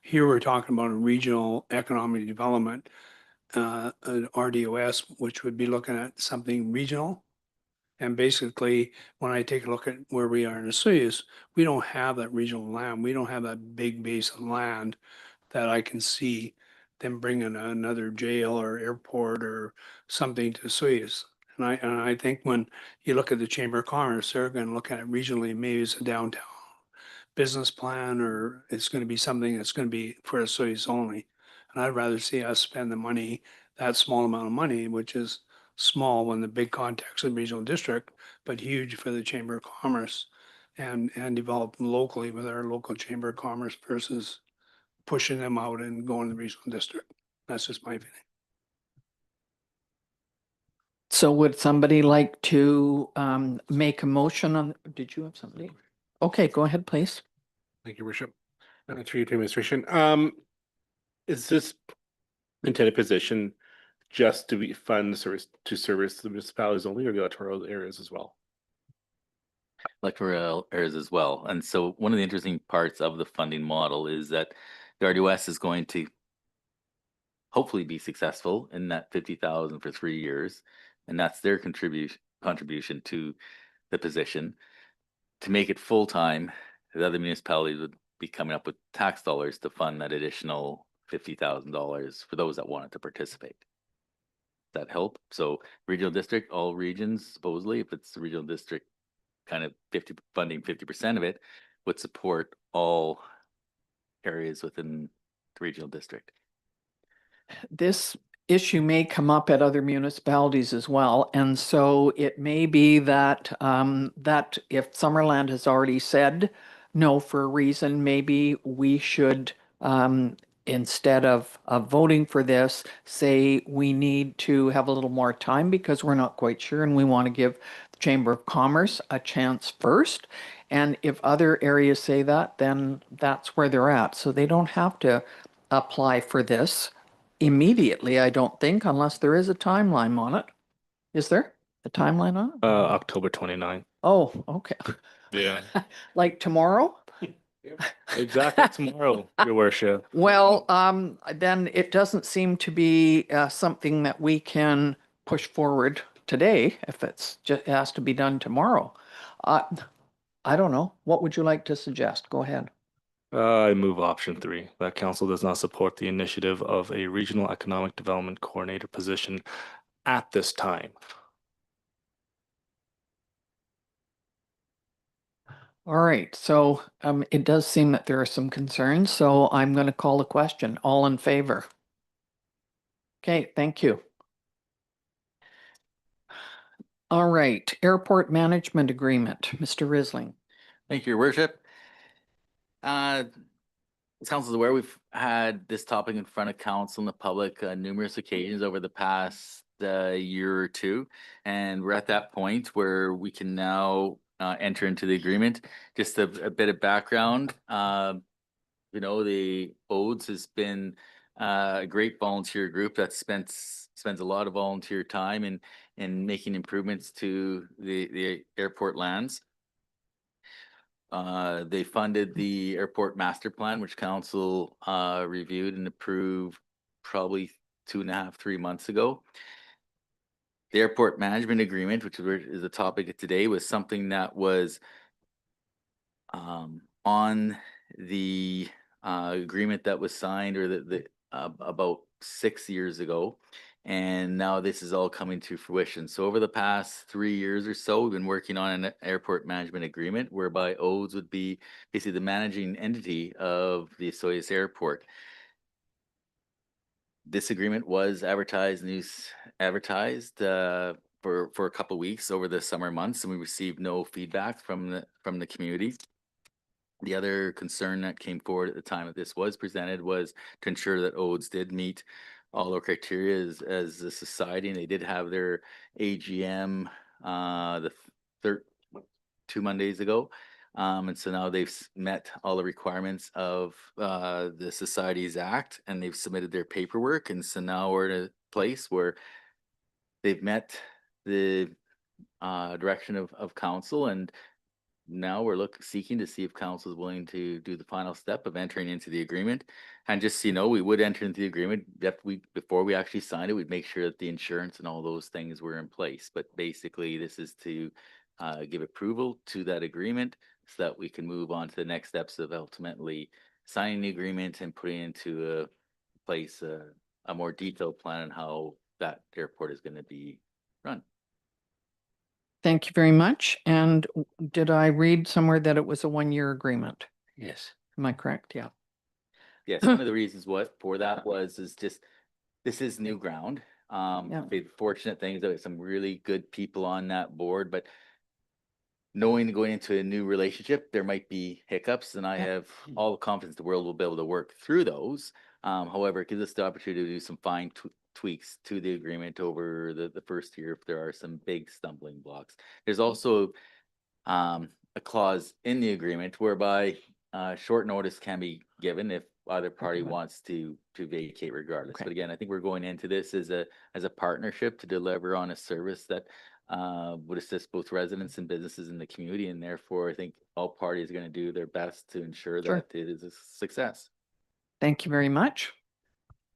here we're talking about a regional economic development, an RDOS, which would be looking at something regional. And basically, when I take a look at where we are in Osoyoos, we don't have that regional land. We don't have that big base of land that I can see them bringing another jail or airport or something to Osoyoos. And I think when you look at the Chamber of Commerce, they're going to look at it regionally, maybe it's a downtown business plan, or it's going to be something that's going to be for Osoyoos only. And I'd rather see us spend the money, that small amount of money, which is small when the big context of the regional district, but huge for the Chamber of Commerce, and develop locally with our local Chamber of Commerce versus pushing them out and going to the regional district. That's just my feeling. So would somebody like to make a motion on, did you have somebody? Okay, go ahead, please. Thank you, Worship. Through your administration. Is this intended position just to be fund service to service the municipalities only, or the electoral areas as well? Electoral areas as well. And so one of the interesting parts of the funding model is that the RDOS is going to hopefully be successful in that 50,000 for 3 years. And that's their contribution to the position. To make it full-time, the other municipalities would be coming up with tax dollars to fund that additional $50,000 for those that wanted to participate. That help? So regional district, all regions, supposedly, if it's the regional district, kind of funding 50% of it, would support all areas within the regional district. This issue may come up at other municipalities as well. And so it may be that that if Summerland has already said no for a reason, maybe we should instead of voting for this, say we need to have a little more time because we're not quite sure and we want to give the Chamber of Commerce a chance first. And if other areas say that, then that's where they're at. So they don't have to apply for this immediately, I don't think, unless there is a timeline on it. Is there a timeline on it? October 29th. Oh, okay. Yeah. Like tomorrow? Exactly tomorrow, Your Worship. Well, then it doesn't seem to be something that we can push forward today if it's just, it has to be done tomorrow. I don't know. What would you like to suggest? Go ahead. I move option 3, that council does not support the initiative of a regional economic development coordinator position at this time. All right, so it does seem that there are some concerns, so I'm going to call the question. All in favor? Okay, thank you. All right, airport management agreement, Mr. Risling. Thank you, Your Worship. As council is aware, we've had this topic in front of council and the public numerous occasions over the past year or two, and we're at that point where we can now enter into the agreement. Just a bit of background. The ODES has been a great volunteer group that spends a lot of volunteer time in making improvements to the airport lands. They funded the airport master plan, which council reviewed and approved probably 2.5, 3 months ago. The airport management agreement, which is the topic of today, was something that was on the agreement that was signed or the about 6 years ago. And now this is all coming to fruition. So over the past 3 years or so, we've been working on an airport management agreement whereby ODES would be basically the managing entity of the Osoyoos Airport. This agreement was advertised for a couple of weeks over the summer months, and we received no feedback from the community. The other concern that came forward at the time that this was presented was to ensure that ODES did meet all our criteria as a society, and they did have their AGM the 2 Mondays ago. And so now they've met all the requirements of the Societies Act, and they've submitted their paperwork. And so now we're in a place where they've met the direction of council, and now we're seeking to see if council is willing to do the final step of entering into the agreement. And just so you know, we would enter into the agreement before we actually signed it. We'd make sure that the insurance and all those things were in place. But basically, this is to give approval to that agreement so that we can move on to the next steps of ultimately signing the agreement and putting into place a more detailed plan on how that airport is going to be run. Thank you very much. And did I read somewhere that it was a 1-year agreement? Yes. Am I correct? Yeah. Yes, one of the reasons for that is just, this is new ground. Yeah. The fortunate thing is that some really good people on that board, but knowing going into a new relationship, there might be hiccups, and I Yep. have all the confidence in the world we'll be able to work through those. However, it gives us the opportunity to do some fine tweaks to the agreement over the first year if there are some big stumbling blocks. There's also a clause in the agreement whereby short notice can be given if either party wants to vacate regardless. Okay. But again, I think we're going into this as a partnership to deliver on a service that would assist both residents and businesses in the community, and therefore I think all parties are going to do their best to ensure Sure. that it is a success. Thank you very much.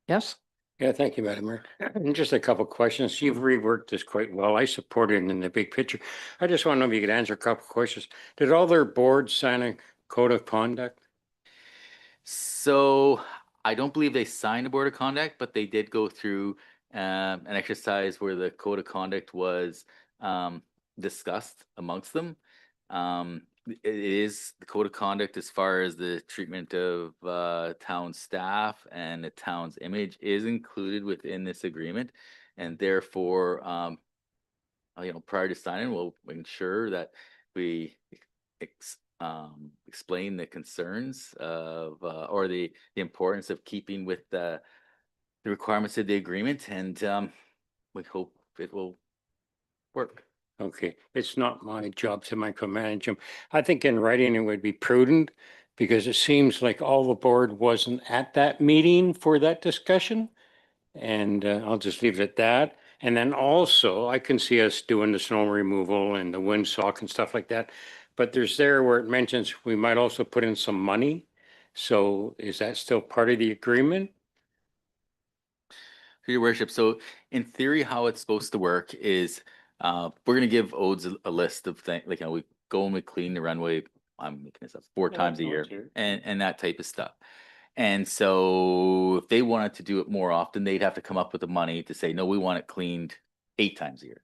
Yes. Yeah, thank you, Madam Mayor. And just a couple of questions. You've reworked this quite well. I support it in the big picture. I just want to know if you could answer a couple of questions. Did all their boards sign a code of conduct? So I don't believe they signed a board of conduct, but they did go through an exercise where the code of conduct was discussed amongst them. It is the code of conduct as far as the treatment of town staff and the town's image is included within this agreement, and therefore, prior to signing, we'll ensure that we explain the concerns of or the importance of keeping with the requirements of the agreement, and we hope it will work. Okay, it's not my job to micromanage them. I think in writing it would be prudent because it seems like all the board wasn't at that meeting for that discussion. And I'll just leave it at that. And then also I can see us doing the snow removal and the windsock and stuff like that. But there's there where it mentions we might also put in some money. So is that still part of the agreement? Your worship, so in theory, how it's supposed to work is we're going to give ODES a list of things, like, we go and we clean the runway, I'm making this up, 4 times a year, and that type of stuff. And so if they wanted to do it more often, they'd have to come up with the money to say, no, we want it cleaned 8 times a year.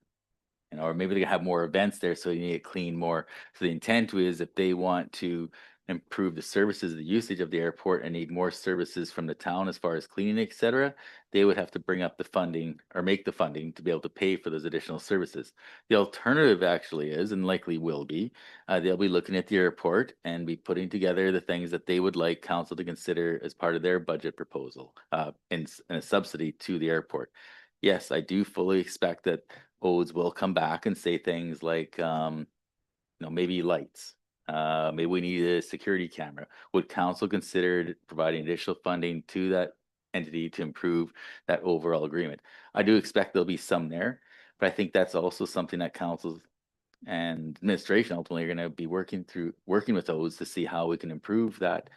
Or maybe they have more events there, so you need it cleaned more. So the intent is if they want to improve the services, the usage of the airport, and need more services from the town as far as cleaning, et cetera, they would have to bring up the funding or make the funding to be able to pay for those additional services. The alternative actually is, and likely will be, they'll be looking at the airport and be putting together the things that they would like council to consider as part of their budget proposal in a subsidy to the airport. Yes, I do fully expect that ODES will come back and say things like, maybe lights. Maybe we need a security camera. Would council consider providing additional funding to that entity to improve that overall agreement? I do expect there'll be some there, but I think that's also something that council and administration ultimately are going to be working with those to see how we can improve that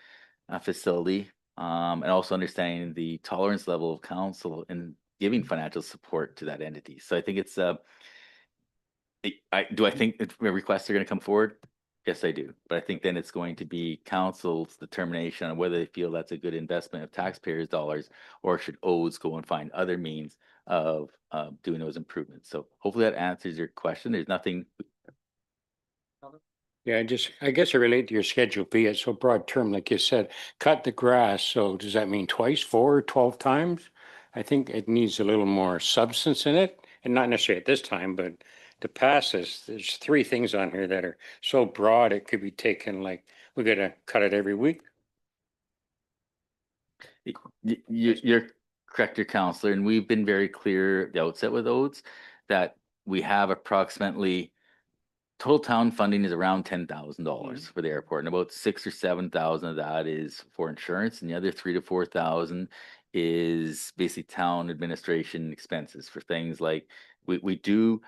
facility, and also understanding the tolerance level of council in giving financial support to that entity. So I think it's I think requests are going to come forward? Yes, I do. But I think then it's going to be council's determination on whether they feel that's a good investment of taxpayers' dollars, or should O's go and find other means of doing those improvements. So hopefully that answers your question. There's nothing. Yeah, I guess I relate to your Schedule B. It's so broad term, like you said, cut the grass. So does that mean twice, 4, 12 times? I think it needs a little more substance in it, and not necessarily at this time, but to pass this, there's 3 things on here that are so broad, it could be taken like, we gotta cut it every week. You're correct, your counselor, and we've been very clear at the outset with Odes that we have approximately total town funding is around $10,000 for the airport, and about 6 or 7,000 of that is for insurance, and the other 3 to 4,000 is basically town administration expenses for things like we do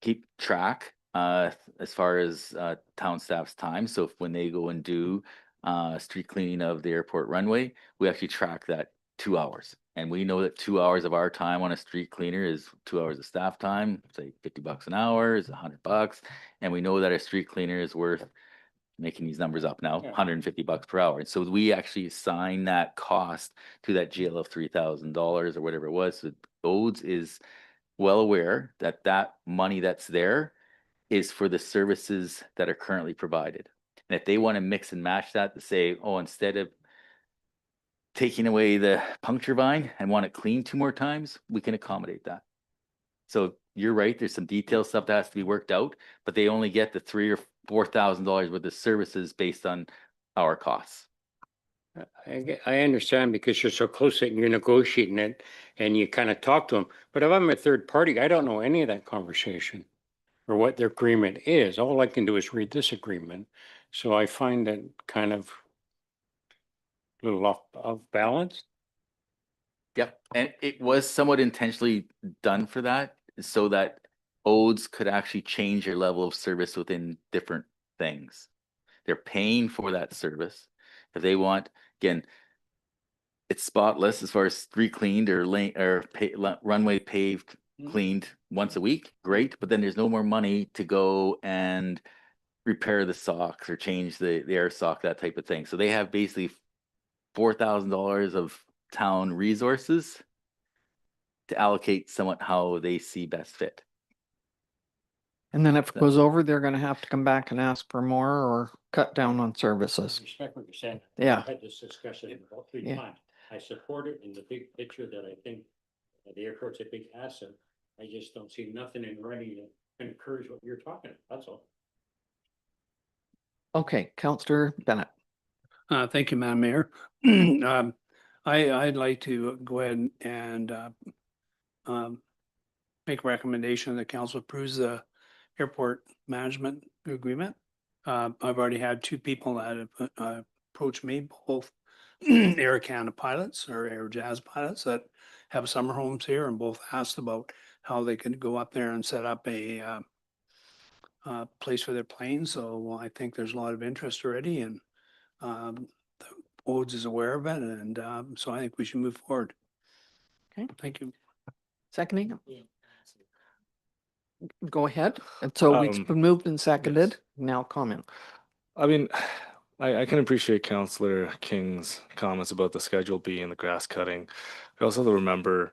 keep track as far as town staff's time. So if when they go and do street cleaning of the airport runway, we actually track that 2 hours. And we know that 2 hours of our time on a street cleaner is 2 hours of staff time, say $50 an hour is $100. And we know that a street cleaner is worth, making these numbers up now, Yeah. $150 per hour. And so we actually assign that cost to that GL of $3,000 or whatever it was. So Odes is well aware that that money that's there is for the services that are currently provided. And if they want to mix and match that to say, oh, instead of taking away the puncture vine and want it cleaned 2 more times, we can accommodate that. So you're right, there's some detailed stuff that has to be worked out, but they only get the $3,000 or $4,000 worth of services based on our costs. I understand because you're so close that you're negotiating it and you kind of talk to them. But if I'm a third party, I don't know any of that conversation or what their agreement is. All I can do is read this agreement. So I find it kind of a little off balance. Yep, and it was somewhat intentionally done for that, so that Odes could actually change your level of service within different things. They're paying for that service. If they want, again, it's spotless as far as street cleaned or lane or runway paved, cleaned once a week, great. But then there's no more money to go and repair the socks or change the air sock, that type of thing. So they have basically $4,000 of town resources to allocate somewhat how they see best fit. And then if it goes over, they're gonna have to come back and ask for more or cut down on I services. respect what you're saying. Yeah. I've had this discussion about 3 Yeah. times. I support it in the big picture that I think the airport's a big asset. I just don't see nothing in writing that encourage what you're talking about. That's all. Okay, Counselor Bennett. Thank you, Madam Mayor. I'd like to go ahead and make a recommendation that council approves the airport management agreement. I've already had 2 people that have approached me, both Air Canada pilots or Air Jazz pilots that have summer homes here, and both asked about how they could go up there and set up a place for their planes. So I think there's a lot of interest already, and the Odes is aware of it, and so I think we should move forward. Okay. Thank you. Seconding? Go ahead. And so it's been moved and seconded. Now comment. I mean, I can appreciate Councillor King's comments about the Schedule B and the grass cutting. We also have to remember,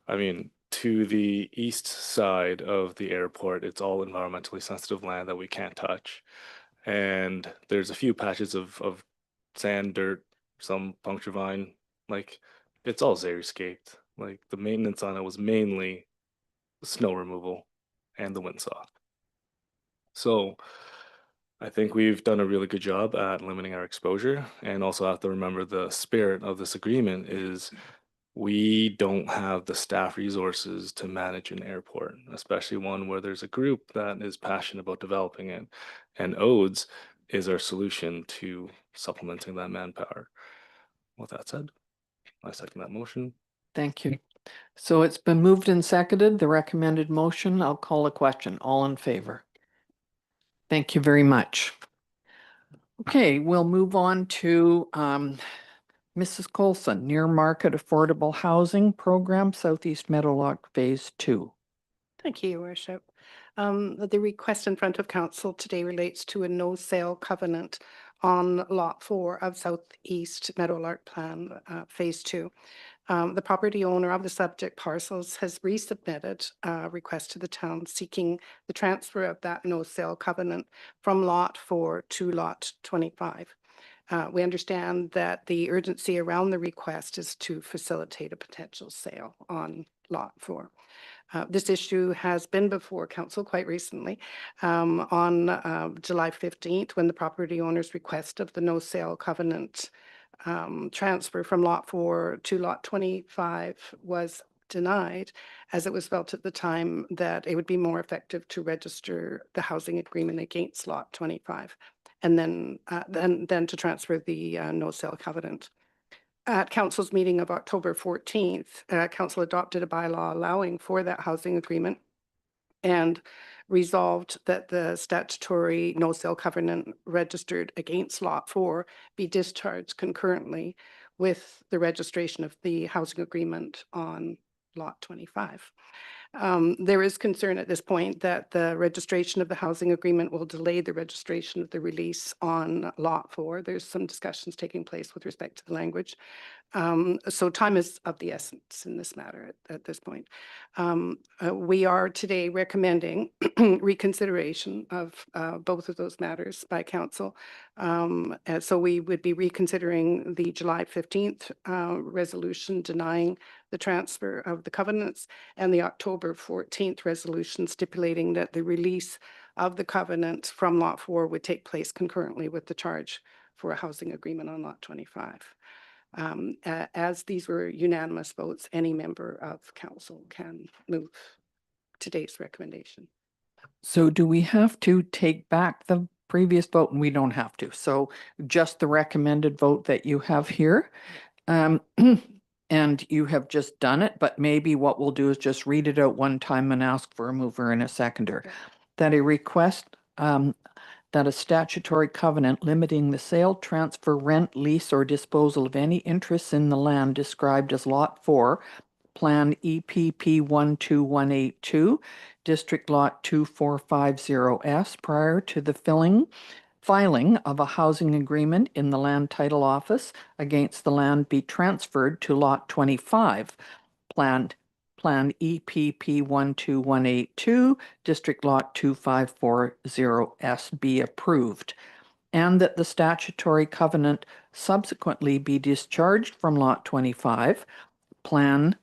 I mean, to the east side of the airport, it's all environmentally sensitive land that we can't touch. And there's a few patches of sand, dirt, some puncture vine, like it's all xeriscaped. Like the maintenance on it was mainly snow removal and the windsock. So I think we've done a really good job at limiting our exposure, and also have to remember the spirit of this agreement is we don't have the staff resources to manage an airport, especially one where there's a group that is passionate about developing it. And Odes is our solution to supplementing that manpower. With that said, I second that motion. Thank you. So it's been moved and seconded, the recommended motion. I'll call a question. All in favor? Thank you very much. Okay, we'll move on to Mrs. Coulson, Near Market Affordable Housing Program, Southeast Meadowlark Phase 2. Thank you, Your Worship. The request in front of council today relates to a no sale covenant on Lot 4 of Southeast Meadowlark Plan, Phase 2. The property owner of the subject parcels has resubmitted a request to the town seeking the transfer of that no sale covenant from Lot 4 to Lot 25. We understand that the urgency around the request is to facilitate a potential sale on Lot 4. This issue has been before council quite recently on July 15th, when the property owner's request of the no sale covenant transfer from Lot 4 to Lot 25 was denied, as it was felt at the time that it would be more effective to register the housing agreement against Lot 25 and then to transfer the no sale covenant. At council's meeting of October 14th, council adopted a bylaw allowing for that housing agreement and resolved that the statutory no sale covenant registered against Lot 4 be discharged concurrently with the registration of the housing agreement on Lot 25. There is concern at this point that the registration of the housing agreement will delay the registration of the release on Lot 4. There's some discussions taking place with respect to the language. So time is of the essence in this matter at this point. We are today recommending reconsideration of both of those matters by council. So we would be reconsidering the July 15th resolution denying the transfer of the covenants and the October 14th resolution stipulating that the release of the covenant from Lot 4 would take place concurrently with the charge for a housing agreement on Lot 25. As these were unanimous votes, any member of council can move today's recommendation. So do we have to take back the previous vote? And we don't have to. So just the recommended vote that you have here. And you have just done it, but maybe what we'll do is just read it out one time and ask for a mover and a seconder. That a request that a statutory covenant limiting the sale, transfer, rent, lease, or disposal of any interests in the land described as Lot 4, Plan EPP 12182, District Lot 2450S, prior to the filing of a housing agreement in the Land Title Office against the land be transferred to Lot 25, Plan EPP 12182, District Lot 2540S be approved, and that the statutory covenant subsequently be discharged from Lot 25, Plan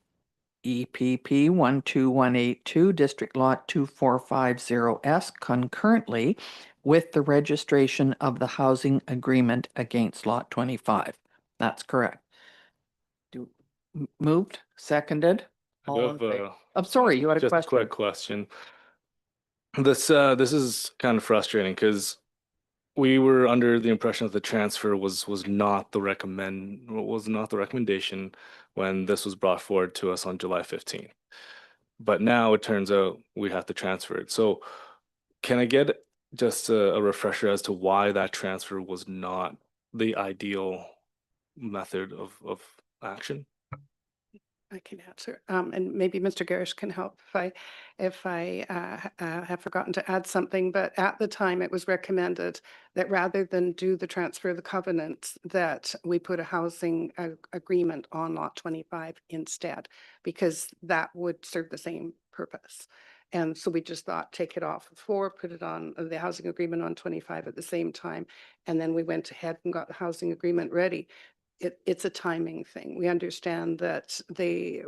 EPP 12182, District Lot 2450S, concurrently with the registration of the housing agreement against Lot 25. That's correct. Moved, seconded. I'm sorry, you had a Just question. a quick question. This is kind of frustrating because we were under the impression that the transfer was not the recommendation when this was brought forward to us on July 15th. But now it turns out we have to transfer it. So can I get just a refresher as to why that transfer was not the ideal method of action? I can answer, and maybe Mr. Garish can help if I have forgotten to add something. But at the time, it was recommended that rather than do the transfer of the covenants, that we put a housing agreement on Lot 25 instead, because that would serve the same purpose. And so we just thought, take it off of 4, put it on the housing agreement on 25 at the same time, and then we went ahead and got the housing agreement ready. It's a timing thing. We understand that the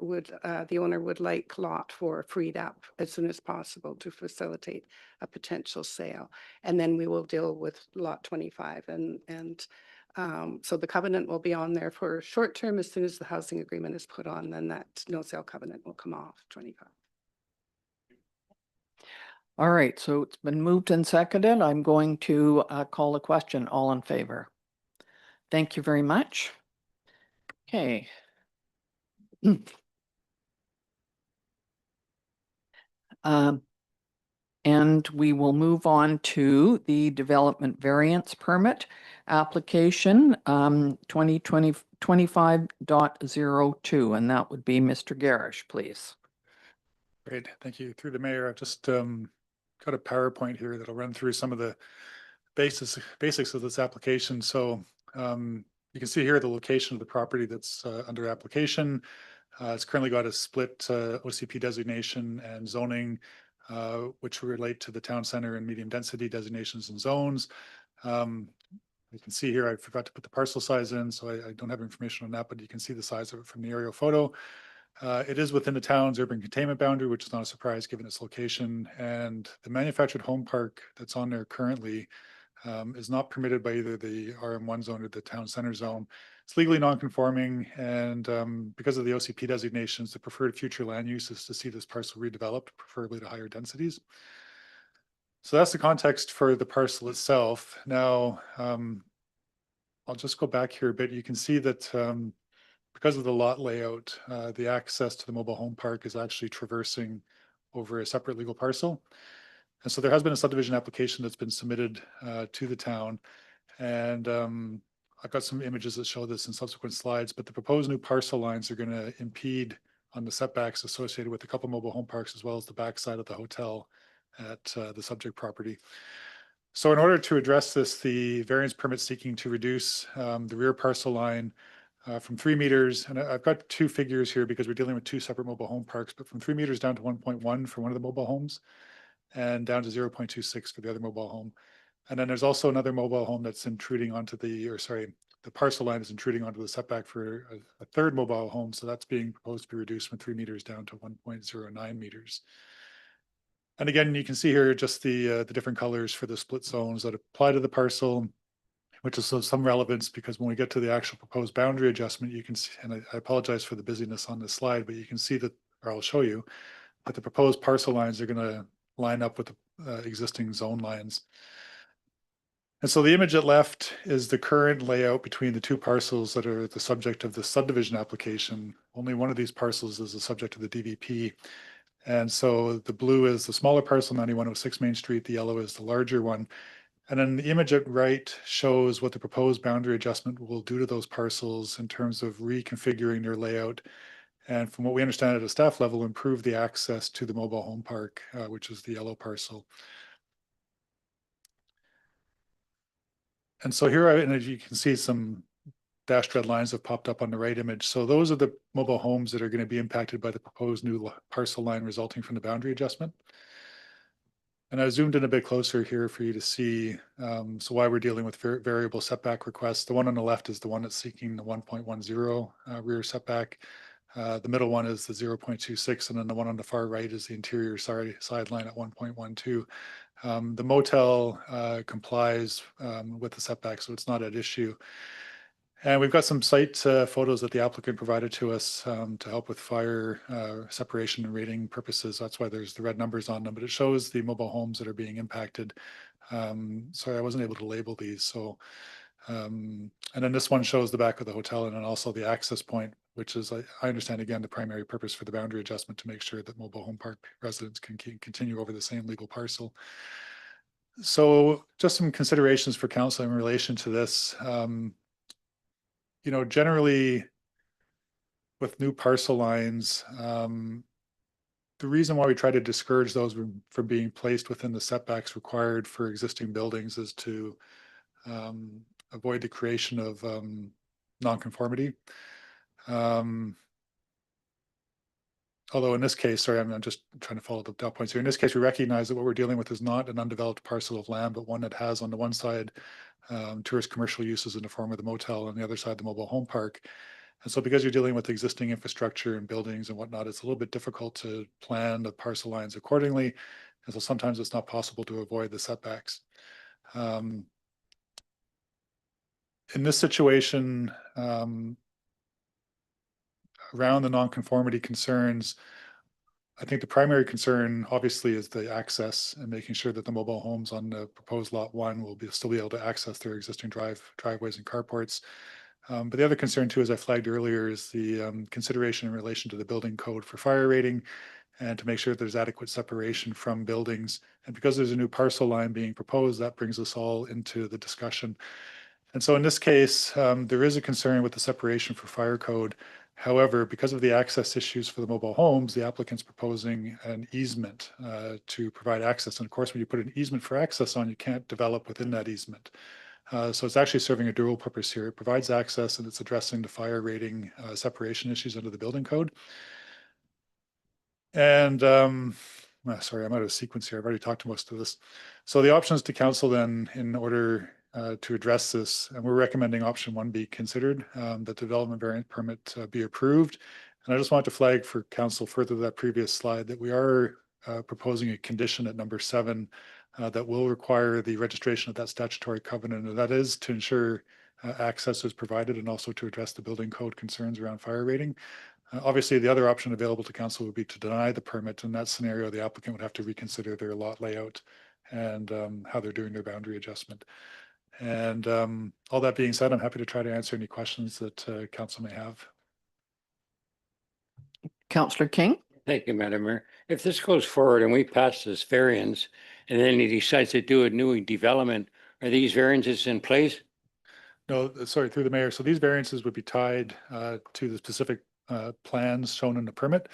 owner would like Lot 4 freed up as soon as possible to facilitate a potential sale. And then we will deal with Lot 25. So the covenant will be on there for short term. As soon as the housing agreement is put on, then that no sale covenant will come off 25. All right, so it's been moved and seconded. I'm going to call a question. All in favor? Thank you very much. Okay. And we will move on to the development variance permit application 2020 25.02, and that would be Mr. Garish, please. Great, thank you. Through the mayor, I've just got a PowerPoint here that'll run through some of the basics of this application. So you can see here the location of the property that's under application. It's currently got a split OCP designation and zoning, which relate to the town center and medium density designations and zones. You can see here, I forgot to put the parcel size in, so I don't have information on that, but you can see the size of it from the aerial photo. It is within the town's urban containment boundary, which is not a surprise given its location. And the manufactured home park that's on there currently is not permitted by either the RM1 zone or the town center zone. It's legally non-conforming, and because of the OCP designations, the preferred future land use is to see this parcel redeveloped, preferably to higher densities. So that's the context for the parcel itself. Now, I'll just go back here a bit. You can see that because of the lot layout, the access to the mobile home park is actually traversing over a separate legal parcel. And so there has been a subdivision application that's been submitted to the town. And I've got some images that show this in subsequent slides, but the proposed new parcel lines are going to impede on the setbacks associated with a couple mobile home parks, as well as the backside of the hotel at the subject property. So in order to address this, the variance permit seeking to reduce the rear parcel line from 3 meters, and I've got two figures here because we're dealing with two separate mobile home parks, but from 3 meters down to 1.1 for one of the mobile homes and down to 0.26 for the other mobile home. And then there's also another mobile home that's intruding onto the parcel line is intruding onto the setback for a third mobile home. So that's being proposed to be reduced from 3 meters down to 1.09 meters. And again, you can see here just the different colors for the split zones that apply to the parcel, which is of some relevance because when we get to the actual proposed boundary adjustment, you can see, and I apologize for the busyness on this slide, but you can see that, or I'll show you, that the proposed parcel lines are going to line up with the existing zone lines. And so the image at left is the current layout between the two parcels that are the subject of the subdivision application. Only one of these parcels is the subject of the DVP. And so the blue is the smaller parcel, 9106 Main Street. The yellow is the larger one. And then the image at right shows what the proposed boundary adjustment will do to those parcels in terms of reconfiguring their layout. And from what we understand at a staff level, improve the access to the mobile home park, which is the yellow parcel. And so here, and as you can see, some dashed red lines have popped up on the right image. So those are the mobile homes that are going to be impacted by the proposed new parcel line resulting from the boundary adjustment. And I zoomed in a bit closer here for you to see so why we're dealing with variable setback requests. The one on the left is the one that's seeking the 1.10 rear setback. The middle one is the 0.26, and then the one on the far right is the interior sideline at 1.12. The motel complies with the setback, so it's not at issue. And we've got some site photos that the applicant provided to us to help with fire separation and rating purposes. That's why there's the red numbers on them, but it shows the mobile homes that are being impacted. Sorry, I wasn't able to label these. So, and then this one shows the back of the hotel and then also the access point, which is, I understand, again, the primary purpose for the boundary adjustment to make sure that mobile home park residents can continue over the same legal parcel. So just some considerations for council in relation to this. You know, generally with new parcel lines, the reason why we try to discourage those from being placed within the setbacks required for existing buildings is to avoid the creation of nonconformity. Although in this case, sorry, I'm just trying to follow the dot points here. In this case, we recognize that what we're dealing with is not an undeveloped parcel of land, but one that has on the one side tourist commercial uses in the form of the motel, on the other side the mobile home park. And so because you're dealing with existing infrastructure and buildings and whatnot, it's a little bit difficult to plan the parcel lines accordingly. And so sometimes it's not possible to avoid the setbacks. In this situation, around the nonconformity concerns, I think the primary concern obviously is the access and making sure that the mobile homes on the proposed lot 1 will still be able to access their existing driveways and carports. But the other concern too, as I flagged earlier, is the consideration in relation to the building code for fire rating and to make sure there's adequate separation from buildings. And because there's a new parcel line being proposed, that brings us all into the discussion. And so in this case, there is a concern with the separation for fire code. However, because of the access issues for the mobile homes, the applicant's proposing an easement to provide access. And of course, when you put an easement for access on, you can't develop within that easement. So it's actually serving a dual purpose here. It provides access and it's addressing the fire rating separation issues under the building code. And sorry, I'm out of sequence here. I've already talked to most of this. So the options to council then in order to address this, and we're recommending option 1 be considered, that development variant permit be approved. And I just want to flag for council further to that previous slide that we are proposing a condition at number 7 that will require the registration of that statutory covenant. And that is to ensure access is provided and also to address the building code concerns around fire rating. Obviously, the other option available to council would be to deny the permit. In that scenario, the applicant would have to reconsider their lot layout and how they're doing their boundary adjustment. And all that being said, I'm happy to try to answer any questions that council may have. Councillor King? Thank you, Madam Mayor. If this goes forward and we pass this variance and then he decides to do a new development, are these variances in place? No, sorry, through the mayor. So these variances would be tied to the specific plans shown in the permit.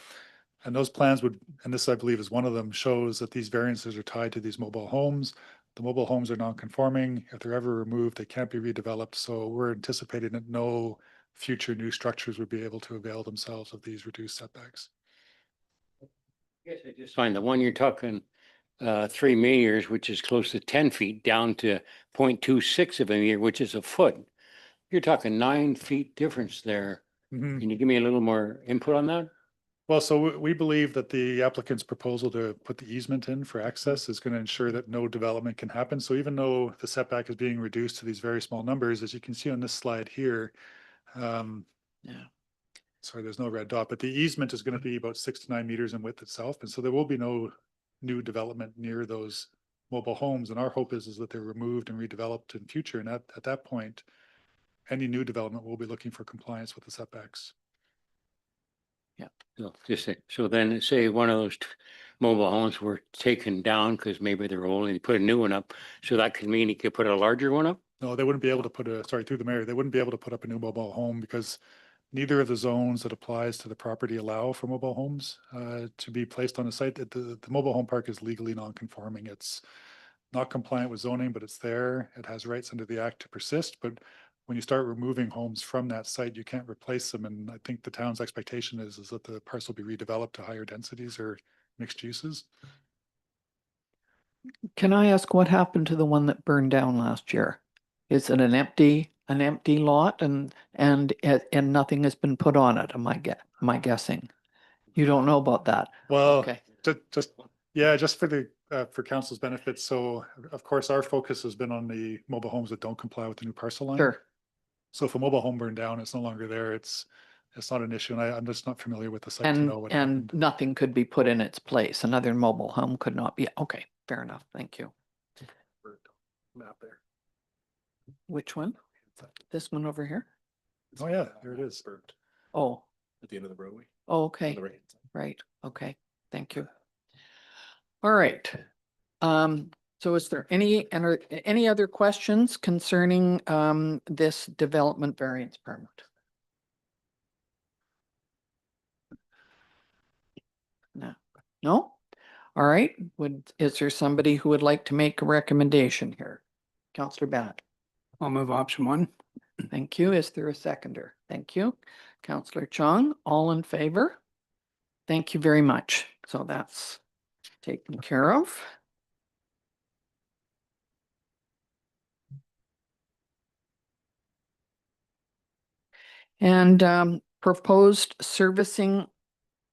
And those plans would, and this I believe is one of them, shows that these variances are tied to these mobile homes. The mobile homes are non-conforming. If they're ever removed, they can't be redeveloped. So we're anticipating that no future new structures would be able to avail themselves of these reduced setbacks. Yes, I just find the one you're talking 3 meters, which is close to 10 feet, down to 0.26 of a meter, which is a foot. You're talking 9 feet difference there. Mhm. Can you give me a little more input on that? Well, so we believe that the applicant's proposal to put the easement in for access is going to ensure that no development can happen. So even though the setback is being reduced to these very small numbers, as you can see on this slide here, sorry, there's no red dot, but the easement is going to be about 6 to 9 meters in width itself. And so there will be no new development near those mobile homes. And our hope is that they're removed and redeveloped in future. And at that point, any new development will be looking for compliance with the setbacks. So so then say one of those mobile homes were taken down because maybe they're old and you put a new one up. So that could mean you could put a larger one up? No, they wouldn't be able to put sorry, through the mayor, they wouldn't be able to put up a new mobile home because neither of the zones that applies to the property allow for mobile homes to be placed on a site. The mobile home park is legally non-conforming. It's not compliant with zoning, but it's there. It has rights under the act to persist. But when you start removing homes from that site, you can't replace them. And I think the town's expectation is that the parcel be redeveloped to higher densities or mixed uses. Can I ask what happened to the one that burned down last year? Is it an empty lot and nothing has been put on it? Am I guessing? You don't know about that? Well, Okay. just for the for council's benefit. So of course, our focus has been on the mobile homes that don't comply with the new parcel line. Sure. So if a mobile home burned down, it's no longer there. It's not an issue. And I'm just not familiar with the site to know what happened. And nothing could be put in its place. Another mobile home could not be. Okay, fair enough. Thank you. Map there. Which one? This one over here? Oh yeah, there it is. Burnt Oh, at the end of the roadway. oh, On okay. the right side. Right. Okay. Thank you. All right. So is there any other questions concerning this development variance permit? No. No? All right. Is there somebody who would like to make a recommendation here? Councillor Bennett. I'll move option 1. Thank you. Is there a seconder? Thank you. Councillor Chong, all in favor? Thank you very much. So that's taken care of. And proposed servicing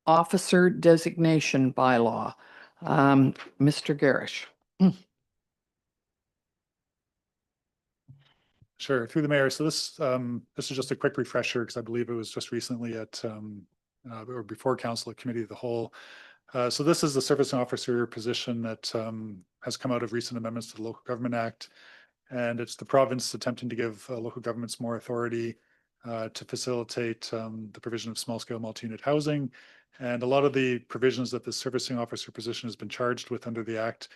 officer designation bylaw. Mr. Garish. Sure, through the mayor. So this is just a quick refresher because I believe it was just recently at or before council at committee of the whole. So this is the servicing officer position that has come out of recent amendments to the Local Government Act. And it's the province attempting to give local governments more authority to facilitate the provision of small scale multi-unit housing. And a lot of the provisions that the servicing officer position has been charged with under the act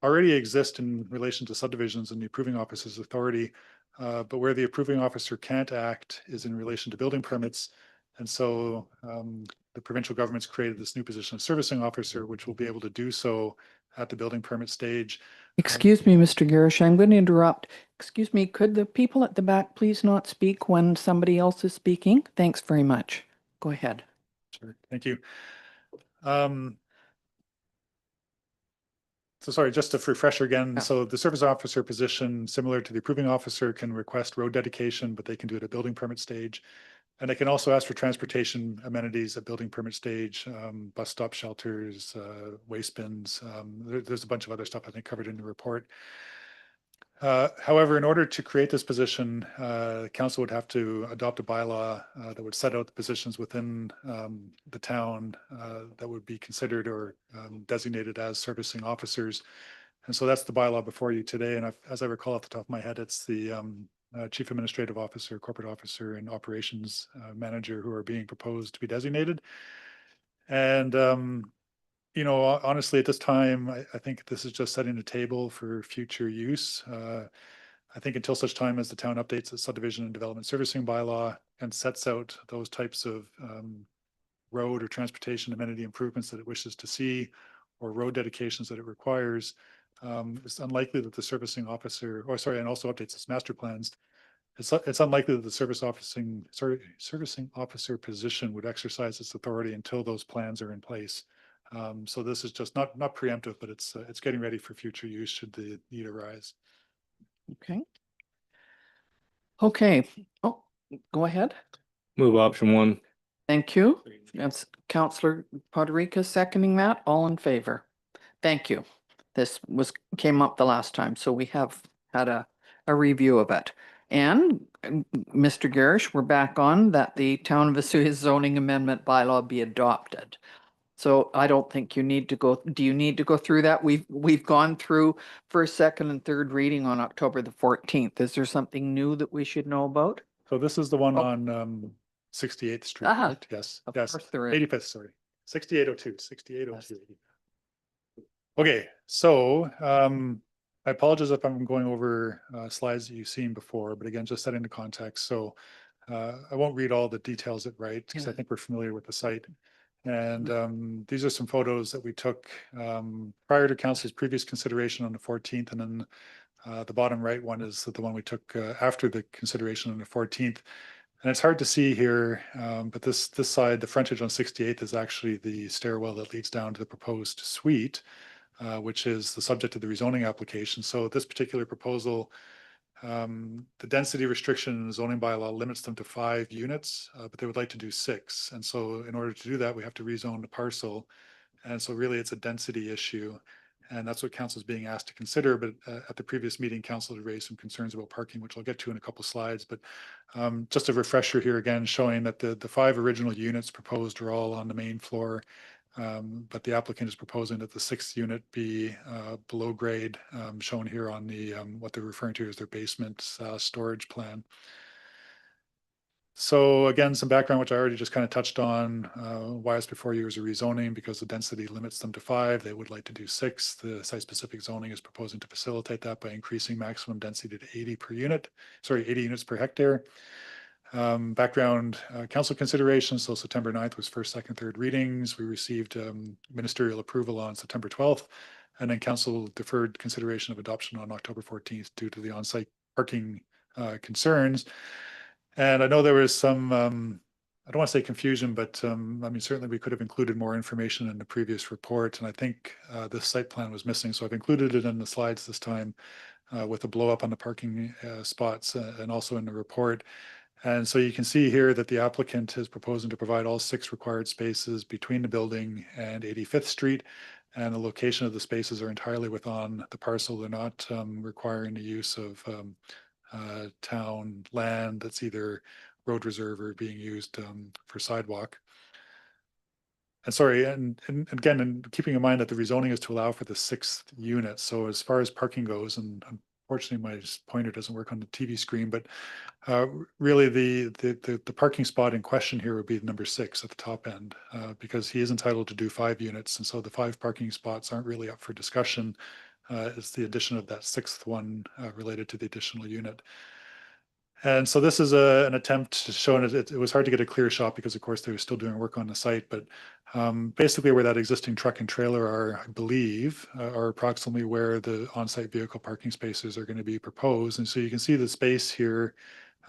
already exist in relation to subdivisions and the approving officer's authority. But where the approving officer can't act is in relation to building permits. And so the provincial government's created this new position of servicing officer, which will be able to do so at the building permit stage. Excuse me, Mr. Garish, I'm going to interrupt. Excuse me, could the people at the back please not speak when somebody else is speaking? Thanks very much. Go ahead. Sure, thank you. So sorry, just a refresher again. Yeah. So the service officer position, similar to the approving officer, can request road dedication, but they can do it at building permit stage. And they can also ask for transportation amenities at building permit stage, bus stop shelters, waste bins. There's a bunch of other stuff I think covered in the report. However, in order to create this position, council would have to adopt a bylaw that would set out the positions within the town that would be considered or designated as servicing officers. And so that's the bylaw before you today. And as I recall off the top of my head, it's the chief administrative officer, corporate officer, and operations manager who are being proposed to be designated. And you know, honestly, at this time, I think this is just setting the table for future use. I think until such time as the town updates the subdivision and development servicing bylaw and sets out those types of road or transportation amenity improvements that it wishes to see, or road dedications that it requires, it's unlikely that the servicing officer, or sorry, and also updates its master plans. It's unlikely that the servicing officer position would exercise its authority until those plans are in place. So this is just not preemptive, but it's getting ready for future use should the need arise. Okay. Okay. Oh, go ahead. Move option 1. Thank you. That's Councillor Poderica seconding that. All in favor? Thank you. This came up the last time, so we have had a review of it. And Mr. Garish, we're back on that the Town of Vesuvius zoning amendment bylaw be adopted. So I don't think you need to go, do you need to go through that? We've gone through first, second, and third reading on October the 14th. Is there something new that we should know about? So this is the one Oh. on 68th Street, Ah, correct? Yes, of yes, course there is. 85th, sorry, 6802. Okay, so I apologize if I'm going over slides that you've seen before, but again, just setting the context. So I won't read all the details at right because I think we're familiar with the site. And these are some photos that we took prior to council's previous consideration on the 14th. And then the bottom right one is the one we took after the consideration on the 14th. And it's hard to see here, but this side, the frontage on 68th is actually the stairwell that leads down to the proposed suite, which is the subject of the rezoning application. So this particular proposal, the density restriction in the zoning bylaw limits them to 5 units, but they would like to do 6. And so in order to do that, we have to rezone the parcel. And so really it's a density issue. And that's what council is being asked to consider. But at the previous meeting, council had raised some concerns about parking, which I'll get to in a couple slides. But just a refresher here again, showing that the 5 original units proposed are all on the main floor. But the applicant is proposing that the 6th unit be below grade, shown here on the what they're referring to as their basement storage plan. So again, some background, which I already just kind of touched on, why it's before you is a rezoning because the density limits them to 5. They would like to do 6. The site-specific zoning is proposing to facilitate that by increasing maximum density to 80 units per hectare. Background, council consideration. So September 9th was first, second, third readings. We received ministerial approval on September 12th, and then council deferred consideration of adoption on October 14th due to the on-site parking concerns. And I know there was some, I don't want to say confusion, but I mean, certainly we could have included more information in the previous report. And I think this site plan was missing. So I've included it in the slides this time with a blow up on the parking spots and also in the report. And so you can see here that the applicant is proposing to provide all 6 required spaces between the building and 85th Street. And the location of the spaces are entirely within the parcel. They're not requiring the use of town land that's either road reserve or being used for sidewalk. And sorry, and again, and keeping in mind that the rezoning is to allow for the 6th unit. So as far as parking goes, and unfortunately my pointer doesn't work on the TV screen, but really the parking spot in question here would be number 6 at the top end, because he is entitled to do 5 units. And so the 5 parking spots aren't really up for discussion. It's the addition of that 6th one related to the additional unit. And so this is an attempt to show it. It was hard to get a clear shot because, of course, they were still doing work on the site. But basically, where that existing truck and trailer are, I believe, are approximately where the on-site vehicle parking spaces are going to be proposed. And so you can see the space here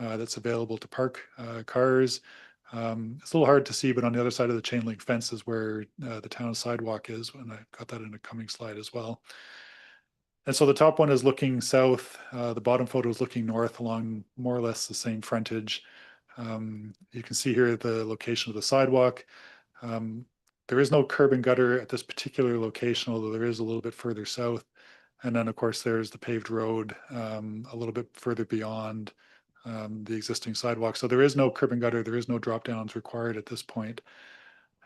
that's available to park cars. It's a little hard to see, but on the other side of the chain link fence is where the town sidewalk is. And I got that in a coming slide as well. And so the top one is looking south, the bottom photo is looking north along more or less the same frontage. You can see here the location of the sidewalk. There is no curb and gutter at this particular location, although there is a little bit further south. And then, of course, there's the paved road a little bit further beyond the existing sidewalk. So there is no curb and gutter. There is no drop downs required at this point.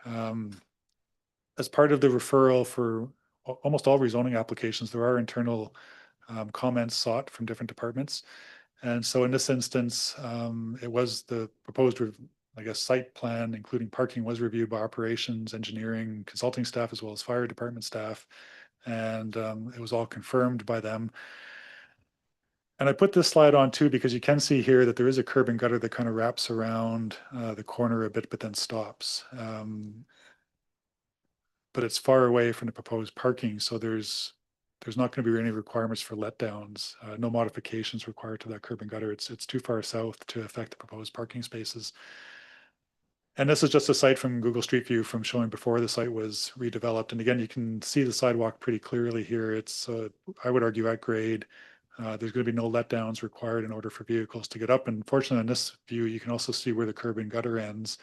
As part of the referral for almost all rezoning applications, there are internal comments sought from different departments. And so in this instance, it was the proposed, I guess, site plan, including parking, was reviewed by operations, engineering, consulting staff, as well as fire department staff. And it was all confirmed by them. And I put this slide on too, because you can see here that there is a curb and gutter that kind of wraps around the corner a bit, but then stops. But it's far away from the proposed parking. So there's not going to be any requirements for letdowns, no modifications required to that curb and gutter. It's too far south to affect the proposed parking spaces. And this is just a site from Google Street View from showing before the site was redeveloped. And again, you can see the sidewalk pretty clearly here. It's, I would argue, at grade. There's going to be no letdowns required in order for vehicles to get up. And fortunately, in this view, you can also see where the curb and gutter ends.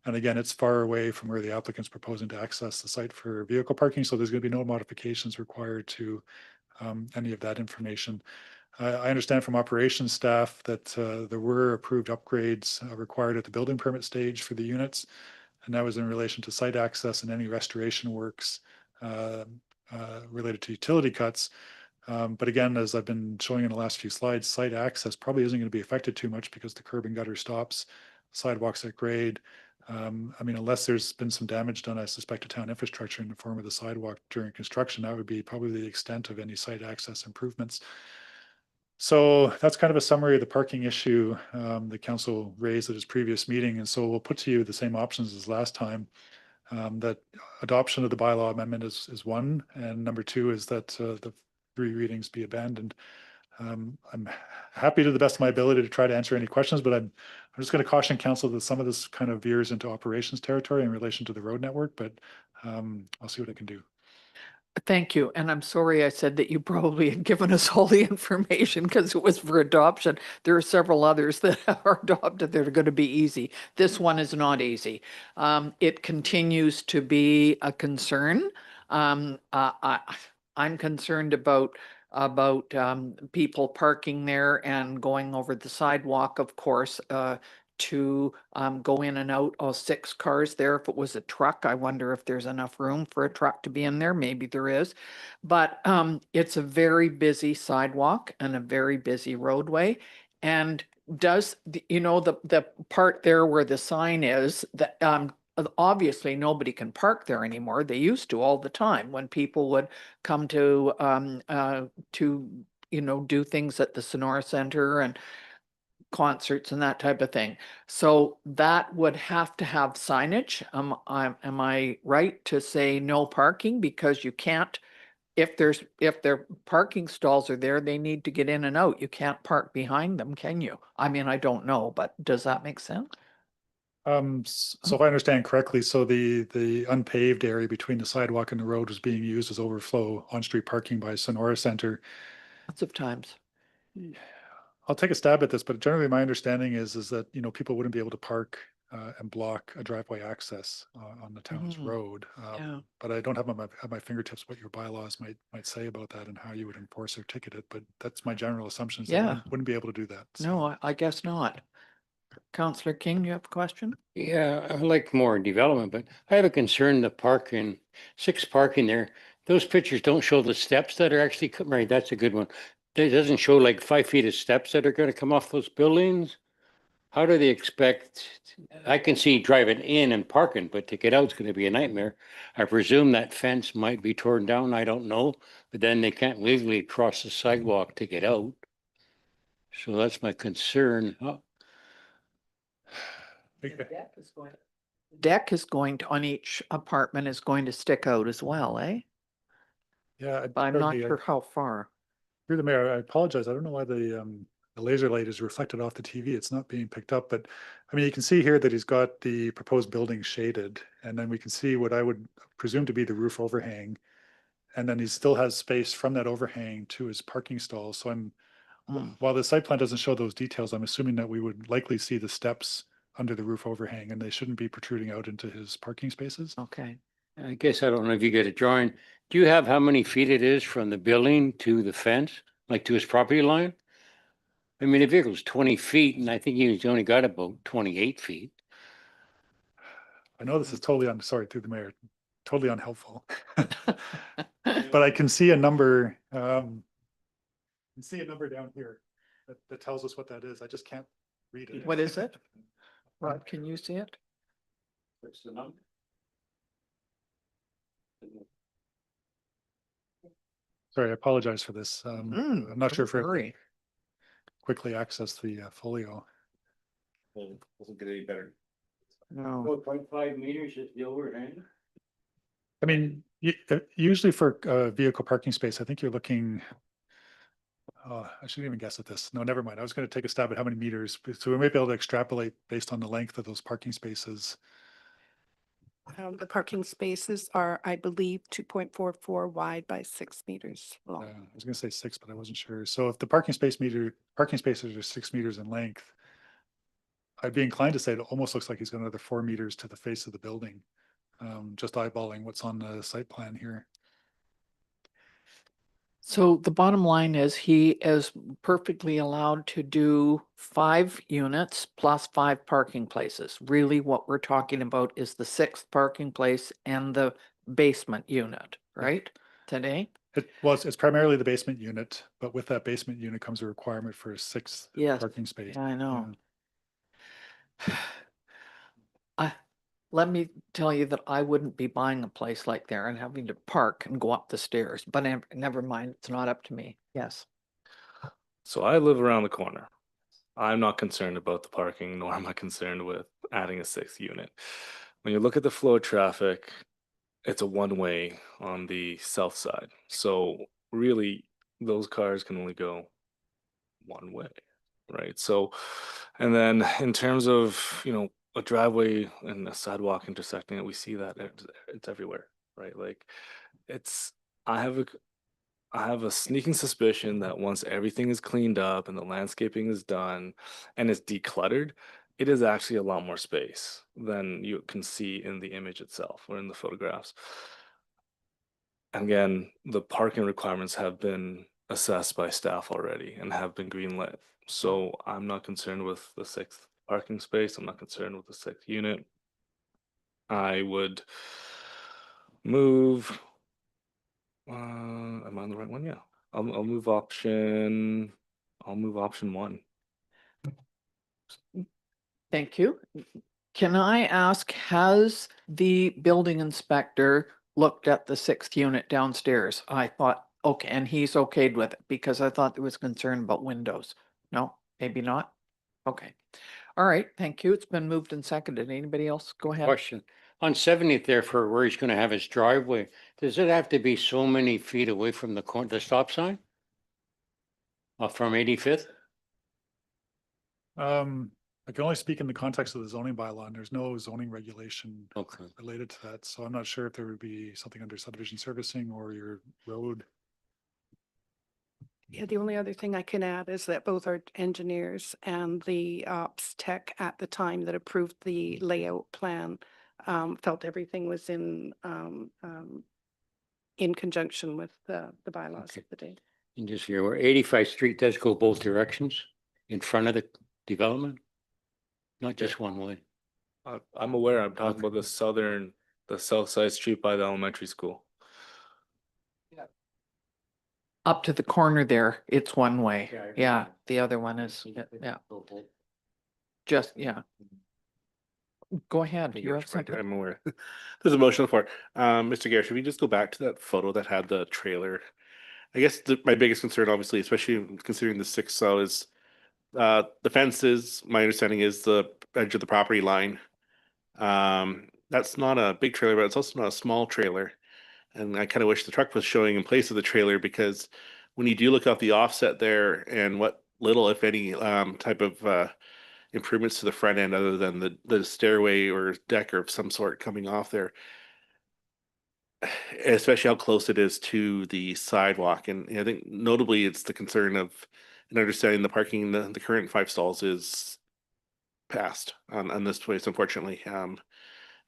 And again, it's far away from where the applicant's proposing to access the site for vehicle parking. So there's going to be no modifications required to any of that information. I understand from operations staff that there were approved upgrades required at the building permit stage for the units. And that was in relation to site access and any restoration works related to utility cuts. But again, as I've been showing in the last few slides, site access probably isn't going to be affected too much because the curb and gutter stops, sidewalks at grade. I mean, unless there's been some damage done, I suspect, to town infrastructure in the form of the sidewalk during construction, that would be probably the extent of any site access improvements. So that's kind of a summary of the parking issue the council raised at its previous meeting. And so we'll put to you the same options as last time. That adoption of the bylaw amendment is one, and number two is that the 3 readings be abandoned. I'm happy to the best of my ability to try to answer any questions, but I'm just going to caution council that some of this kind of veers into operations territory in relation to the road network, but I'll see what I can do. Thank you. And I'm sorry I said that you probably had given us all the information because it was for adoption. There are several others that are adopted that are going to be easy. This one is not easy. It continues to be a concern. I'm concerned about people parking there and going over the sidewalk, of course, to go in and out. 6 cars there. If it was a truck, I wonder if there's enough room for a truck to be in there. Maybe there is. But it's a very busy sidewalk and a very busy roadway. And does, the part there where the sign is, that obviously nobody can park there anymore. They used to all the time when people would come to do things at the Sonora Center and concerts and that type of thing. So that would have to have signage. Am I right to say no parking? Because you can't, if their parking stalls are there, they need to get in and out. You can't park behind them, can you? I mean, I don't know, but does that make sense? So if I understand correctly, so the unpaved area between the sidewalk and the road was being used as overflow on-street parking by Sonora Center. Lots of times. I'll take a stab at this, but generally my understanding is that, people wouldn't be able to park and block a driveway access on the town's road. Yeah. But I don't have at my fingertips what your bylaws might say about that and how you would enforce or ticket it. But that's my general assumption is Yeah. they wouldn't be able to do that. So. No, I guess not. Councillor King, you have a question? Yeah, I like more development, but I have a concern, the parking, 6 parking there. Those pictures don't show the steps that are actually, right, that's a good one. It doesn't show like 5 feet of steps that are going to come off those buildings. How do they expect, I can see driving in and parking, but to get out is going to be a nightmare. I presume that fence might be torn down, I don't know, but then they can't legally cross the sidewalk to get out. So that's my concern. Oh, Deck is going to, on each apartment is going to stick out as well, eh? Yeah. But I'm not pardon me, sure how far. Through the mayor, I apologize. I don't know why the laser light is reflected off the TV. It's not being picked up, but I mean, you can see here that he's got the proposed building shaded, and then we can see what I would presume to be the roof overhang. And then he still has space from that overhang to his parking stall. So while the site plan doesn't show those details, I'm assuming that we would likely see the steps under the roof overhang, and they shouldn't be protruding out into his parking spaces. Okay. I guess I don't know if you get a drawing. Do you have how many feet it is from the building to the fence, like to his property line? I mean, if it was 20 feet, and I think he's only got about 28 feet. I know this is totally sorry, through the mayor, totally unhelpful. But I can see a number, can see a number down here that tells us what that is. I just can't read it. What is it? Rod, can you see it? What's the number? Sorry, I apologize for this. I'm not sure if I Hurry. quickly access the folio. Doesn't get any better. No. 0.5 meters is the overhang. I mean, usually for vehicle parking space, I think you're looking, I shouldn't even guess at this. No, never mind. I was going to take a stab at how many meters. So we might be able to extrapolate based on the length of those parking spaces. The parking spaces are, I believe, 2.44 wide by 6 meters long. I was going to say 6, but I wasn't sure. So if the parking spaces are 6 meters in length, I'd be inclined to say it almost looks like he's got another 4 meters to the face of the building. Just eyeballing what's on the site plan here. So the bottom line is he is perfectly allowed to do 5 units plus 5 parking places. Really what we're talking about is the 6th parking place and the basement unit, right? Today? It's primarily the basement unit, but with that basement unit comes a requirement for a 6th Yes. parking space. Yeah, I know. Let me tell you that I wouldn't be buying a place like there and having to park and go up the stairs, but never mind, it's not up to me. Yes. So I live around the corner. I'm not concerned about the parking, nor am I concerned with adding a 6th unit. When you look at the flow of traffic, it's a one-way on the south side. So really, those cars can only go one way, right? So, and then in terms of, a driveway and a sidewalk intersecting it, we see that it's everywhere, right? Like I have a sneaking suspicion that once everything is cleaned up and the landscaping is done and it's decluttered, it is actually a lot more space than you can see in the image itself or in the photographs. Again, the parking requirements have been assessed by staff already and have been greenlit. So I'm not concerned with the 6th parking space. I'm not concerned with the 6th unit. I would move. Am I on the right one? Yeah. I'll move option. I'll move option 1. Thank you. Can I ask, has the building inspector looked at the 6th unit downstairs? I thought, okay, and he's okayed with it because I thought there was concern about windows. No, maybe not. Okay. All right, thank you. It's been moved and seconded. Anybody else? Go ahead. Question. On 70th there for where he's gonna have his driveway, does it have to be so many feet away from the stop sign? From 85th? I can only speak in the context of the zoning bylaw, and there's no zoning regulation Okay. related to that. So I'm not sure if there would be something under subdivision servicing or your road. Yeah, the only other thing I can add is that both our engineers and the ops tech at the time that approved the layout plan felt everything was in conjunction with the bylaws Okay. of the day. And just here, where 85th Street does go both directions in front of the development? Not just one way. I'm aware. I'm talking about the south side street by the elementary school. Up to the corner there, it's one way. Yeah, I agree. Yeah, the other one is, yeah, just, yeah. Go ahead. You have Right, something? I'm aware. There's a motion for it. Mr. Gare, should we just go back to that photo that had the trailer? I guess my biggest concern, obviously, especially considering the 6 cell, is the fences, my understanding is the edge of the property line. That's not a big trailer, but it's also not a small trailer. And I kind of wish the truck was showing in place of the trailer, because when you do look at the offset there and what little, if any, type of improvements to the front end other than the stairway or deck or of some sort coming off there, especially how close it is to the sidewalk. And I think notably it's the concern of and understanding the parking, the current 5 stalls is passed on this place, unfortunately.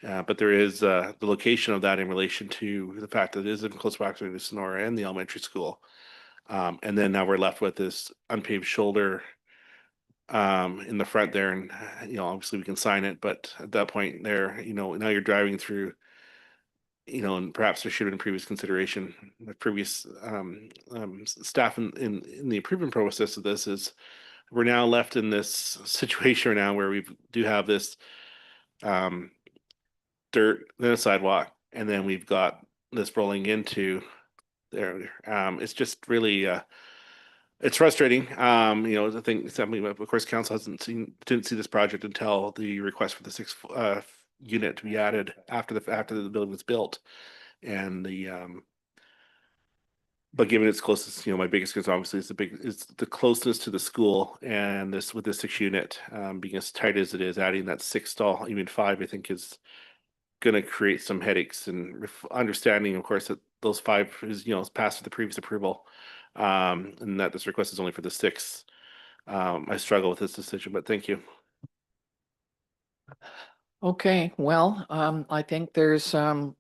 But there is the location of that in relation to the fact that it is in close proximity to Sonora and the elementary school. And then now we're left with this unpaved shoulder in the front there. And, obviously we can sign it, but at that point there, now you're driving through, and perhaps there should have been previous consideration. The previous staff in the improvement process of this is we're now left in this situation right now where we do have this dirt, then a sidewalk, and then we've got this rolling into there. It's just really it's frustrating. I think something, of course, council didn't see this project until the request for the 6th unit to be added after the building was built, and but given its closest, my biggest concern obviously is the closeness to the school, and this with the 6 unit being as tight as it is, adding that 6 stall, even 5, I think is going to create some headaches, and understanding, of course, that those 5 is passed with the previous approval, and that this request is only for the 6th. I struggle with this decision, but thank you. Okay, well, I think there's a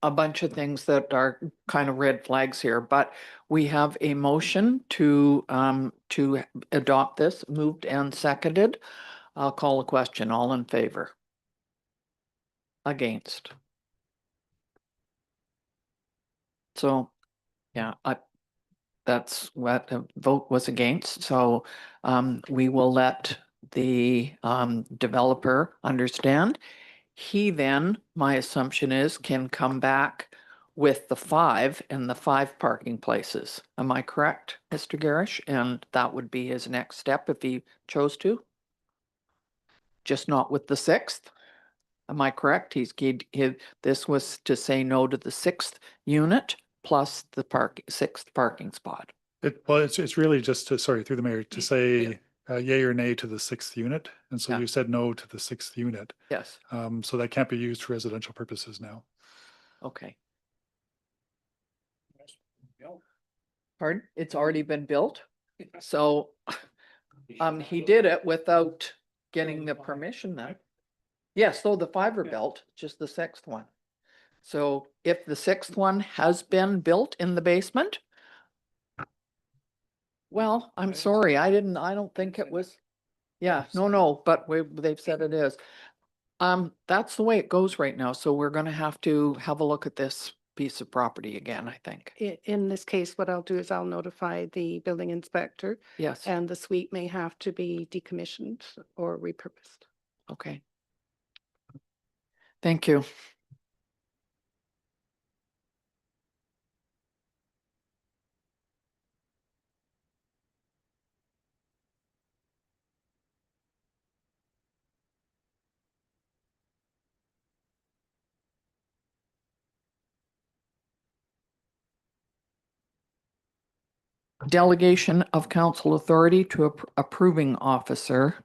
bunch of things that are kind of red flags here, but we have a motion to adopt this, moved and seconded. I'll call a question. All in favor? Against? So, yeah, that's what the vote was against. So we will let the developer understand. He then, my assumption is, can come back with the 5 and the 5 parking places. Am I correct, Mr. Garish? And that would be his next step if he chose to? Just not with the 6th? Am I correct? This was to say no to the 6th unit plus the 6th parking spot. It's really just to, sorry, through the mayor, to say yay or nay to the 6th unit. And so Yeah. you said no to the 6th unit. Yes. So that can't be used for residential purposes now. Okay. Pardon? It's already been built? So he did it without getting the permission then. Yes, so the 5 are built, just the 6th one. So if the 6th one has been built in the basement, well, I'm sorry, I don't think it was. Yeah, no, but they've said it is. That's the way it goes right now. So we're gonna have to have a look at this piece of property again, I think. In this case, what I'll do is I'll notify the building inspector, Yes, and the suite may have to be decommissioned or repurposed. okay. Thank you. Delegation of council authority to approving officer.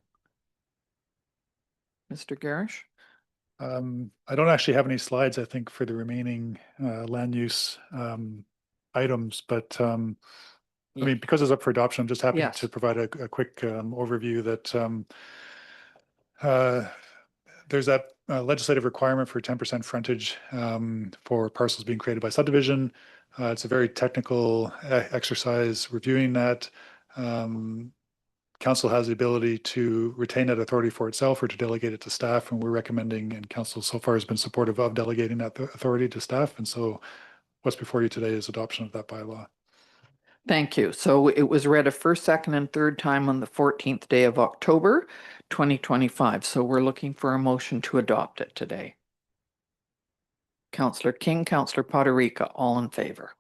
Mr. Garish? I don't actually have any slides, I think, for the remaining land use items, but I mean, because it's up for adoption, I'm just happy Yes. to provide a quick overview that there's that legislative requirement for 10% frontage for parcels being created by subdivision. It's a very technical exercise reviewing that. Council has the ability to retain that authority for itself or to delegate it to staff, and we're recommending, and council so far has been supportive of delegating that authority to staff. And so what's before you today is adoption of that bylaw. Thank you. So it was read a first, second, and third time on the 14th day of October, 2025. So we're looking for a motion to adopt it today. Councillor King, Councillor Poderica, all in favor.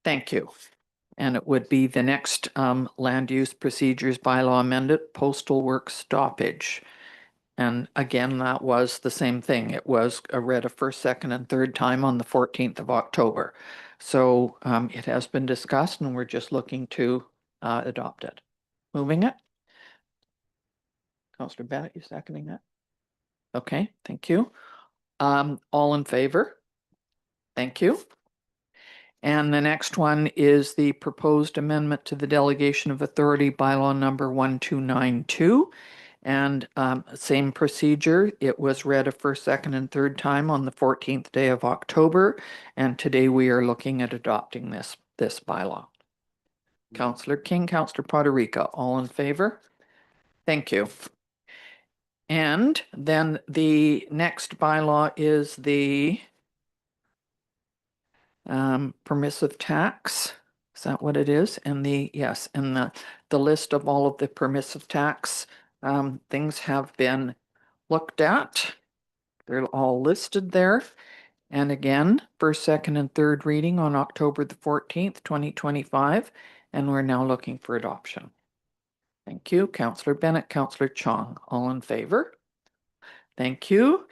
Thank you. And it would be the next land use procedures bylaw amended, postal work stoppage. And again, that was the same thing. It was read a first, second, and third time on the 14th of October. So it has been discussed and we're just looking to adopt it. Moving it. Councillor Bennett, you seconding that? Okay, thank you. All in favor? Thank you. And the next one is the proposed amendment to the delegation of authority bylaw number 1292. And same procedure. It was read a first, second, and third time on the 14th day of October. And today we are looking at adopting this bylaw. Councillor King, Councillor Poderica, all in favor? Thank you. And then the next bylaw is the permissive tax. Is that what it is? And yes, and the list of all of the permissive tax things have been looked at. They're all listed there. And again, first, second, and third reading on October the 14th, 2025. And we're now looking for adoption. Thank you. Councillor Bennett, Councillor Chong, all in favor? Thank you.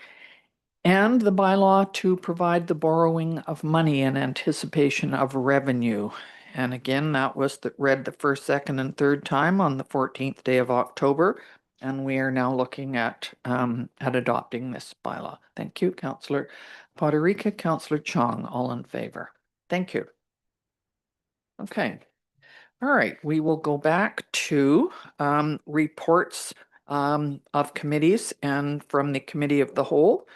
And the bylaw to provide the borrowing of money in anticipation of revenue. And again, that was read the first, second, and third time on the 14th day of October. And we are now looking at adopting this bylaw. Thank you, Councillor Poderica, Councillor Chong, all in favor. Thank you. Okay. All right, we will go back to reports of committees and from the Committee of the Whole.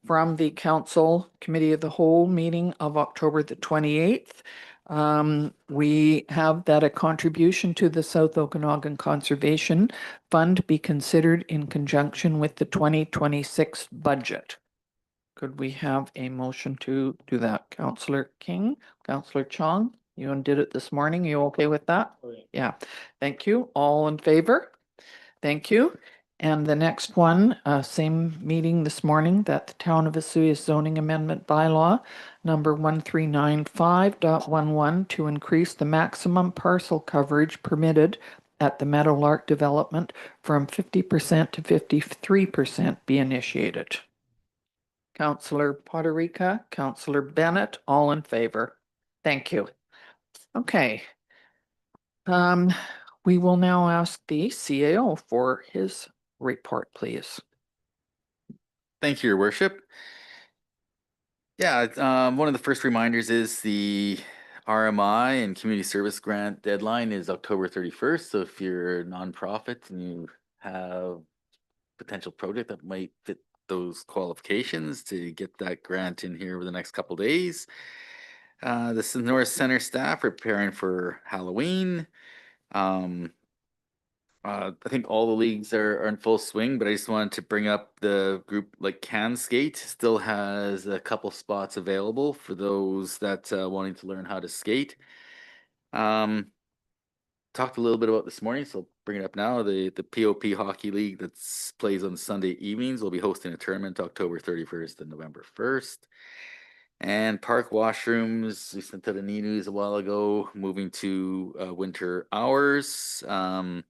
From the Council Committee of the Whole meeting of October the 28th, we have that a contribution to the South Okanagan Conservation Fund be considered in conjunction with the 2026 budget. Could we have a motion to do that? Councillor King, Councillor Chong, you did it this morning. You okay with that? Yeah. Thank you. All in favor? Thank you. And the next one, same meeting this morning, that the Town of Vesuvius zoning amendment bylaw number 1395.11 to increase the maximum parcel coverage permitted at the Meadowlark development from 50% to 53% be initiated. Councillor Poderica, Councillor Bennett, all in favor. Thank you. Okay. We will now ask the CAO for his report, please. Thank you, Your Worship. Yeah, one of the first reminders is the RMI and community service grant deadline is October 31st. So if you're a nonprofit and you have potential project that might fit those qualifications, to get that grant in here over the next couple days. The Sonora Center staff are preparing for Halloween. I think all the leagues are in full swing, but I just wanted to bring up the group like Can Skate still has a couple spots available for those that wanting to learn how to skate. Talked a little bit about this morning, so I'll bring it up now. The POP Hockey League that plays on Sunday evenings will be hosting a tournament October 31st and November 1st. And park washrooms, we sent out an e-news a while ago, moving to winter hours. And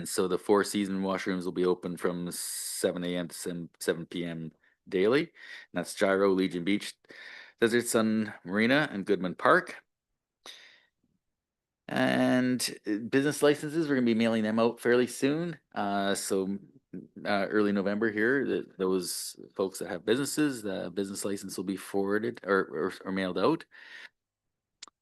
so the Four Season washrooms will be open from 7 a.m. to 7 p.m. daily. And that's Gyro, Legion Beach, Desert Sun Marina, and Goodman Park. And business licenses, we're going to be mailing them out fairly soon. Early November here, those folks that have businesses, the business license will be forwarded or mailed out.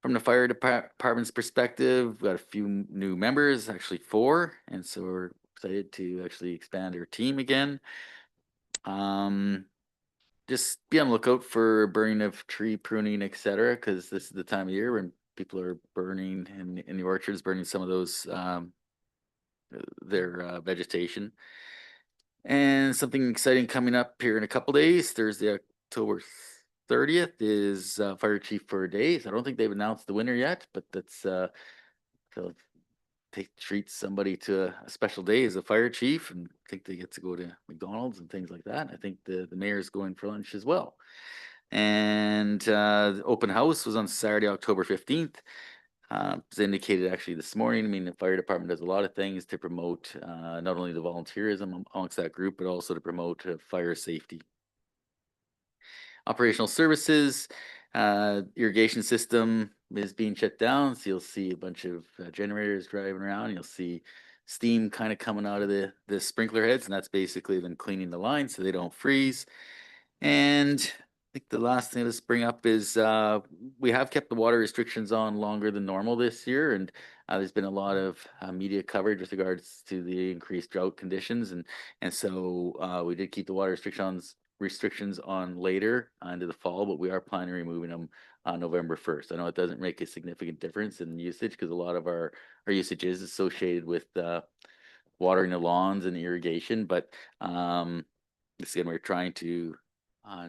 From the fire department's perspective, we've got a few new members, actually 4, and so we're excited to actually expand our team again. Just be on the lookout for burning of tree pruning, etc., because this is the time of year when people are burning in the orchards, burning some of those their vegetation. And something exciting coming up here in a couple days, Thursday, October 30th is Fire Chief for a day. So I don't think they've announced the winner yet, but that's so treat somebody to a special day as a fire chief, and I think they get to go to McDonald's and things like that. I think the mayor's going for lunch as well. And the open house was on Saturday, October 15th. As indicated actually this morning, I mean, the fire department does a lot of things to promote not only the volunteerism amongst that group, but also to promote fire safety. Operational services, irrigation system is being shut down. So you'll see a bunch of generators driving around. You'll see steam kind of coming out of the sprinkler heads, and that's basically them cleaning the lines so they don't freeze. And I think the last thing to bring up is we have kept the water restrictions on longer than normal this year, and there's been a lot of media coverage with regards to the increased drought conditions, and so we did keep the water restrictions on later into the fall, but we are planning on removing them on November 1st. I know it doesn't make a significant difference in usage because a lot of our usage is associated with watering the lawns and irrigation, but again, we're trying to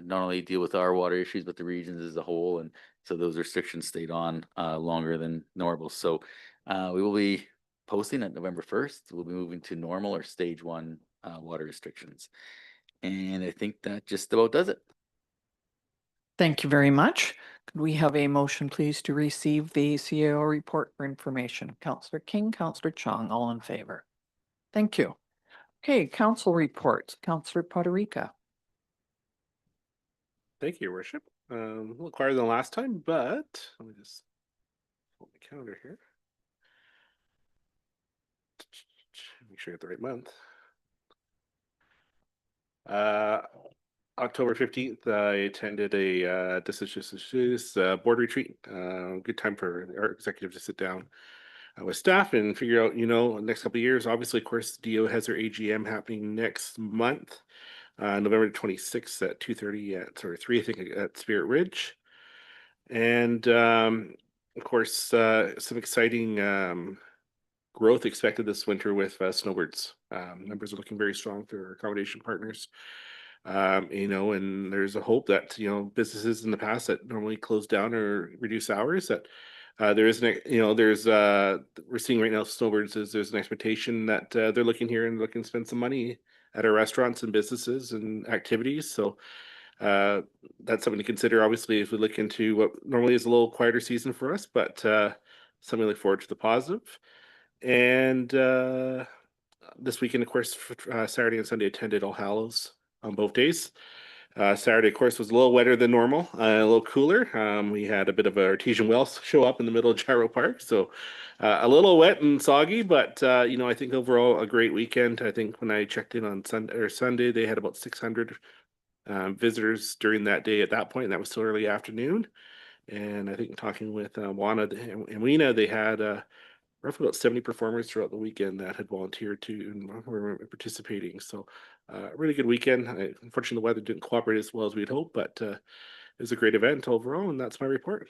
not only deal with our water issues, but the regions as a whole. And so those restrictions stayed on longer than normal. So we will be posting at November 1st. We'll be moving to normal or stage 1 water restrictions. And I think that just about does it. Thank you very much. Could we have a motion, please, to receive the CAO report for information? Councillor King, Councillor Chong, all in favor. Thank you. Okay, council reports. Councillor Poderica. Thank you, Your Worship. A little quieter than last time, but let me just pull my calendar here. Make sure I get the right month. October 15th, I attended a Designation board retreat. Good time for our executive to sit down with staff and figure out, next couple of years. Obviously, of course, DO has their AGM happening next month. November 26th at 2:30 at 3, I think, at Spirit Ridge. And of course, some exciting growth expected this winter with snowbirds. Numbers are looking very strong through our accommodation partners. And there's a hope that, businesses in the past that normally close down or reduce hours, that we're seeing right now snowbirds there's an expectation that they're looking here and looking to spend some money at our restaurants and businesses and activities. So that's something to consider, obviously, if we look into what normally is a little quieter season for us, but something to look forward to the positive. And this weekend, of course, Saturday and Sunday attended All Hallows on both days. Saturday, of course, was a little wetter than normal, a little cooler. We had a bit of an artesian well show up in the middle of Gyro Park, so a little wet and soggy, but I think overall a great weekend. I think when I checked in on Sunday, they had about 600 visitors during that day at that point, and that was still early afternoon. And I think talking with Juana and Weena, they had roughly about 70 performers throughout the weekend that had volunteered to and were participating. So really good weekend. Unfortunately, the weather didn't cooperate as well as we'd hoped, but it was a great event overall, and that's my report.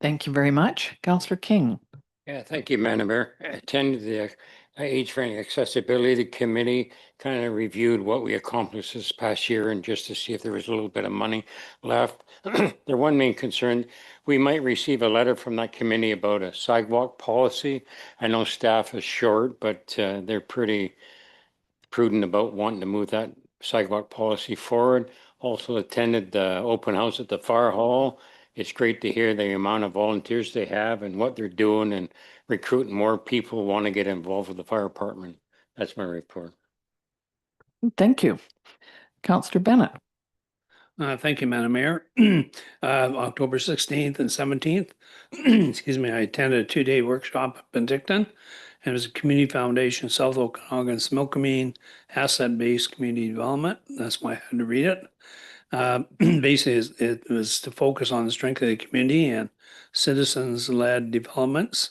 Thank you very much. Councillor King. Yeah, thank you, Madam Mayor. I attended the Age Friendly Accessibility Committee, kind of reviewed what we accomplished this past year and just to see if there was a little bit of money left. Their one main concern, we might receive a letter from that committee about a sidewalk policy. I know staff is short, but they're pretty prudent about wanting to move that sidewalk policy forward. Also attended the open house at the fire hall. It's great to hear the amount of volunteers they have and what they're doing and recruiting more people who want to get involved with the fire department. That's my report. Thank you. Councillor Bennett. Thank you, Madam Mayor. October 16th and 17th, excuse me, I attended a 2-day workshop in Penticton. And it was a community foundation, South Okanagan, Similkameen, asset-based community development. That's why I had to read it. Basically, it was to focus on the strength of the community and citizens-led developments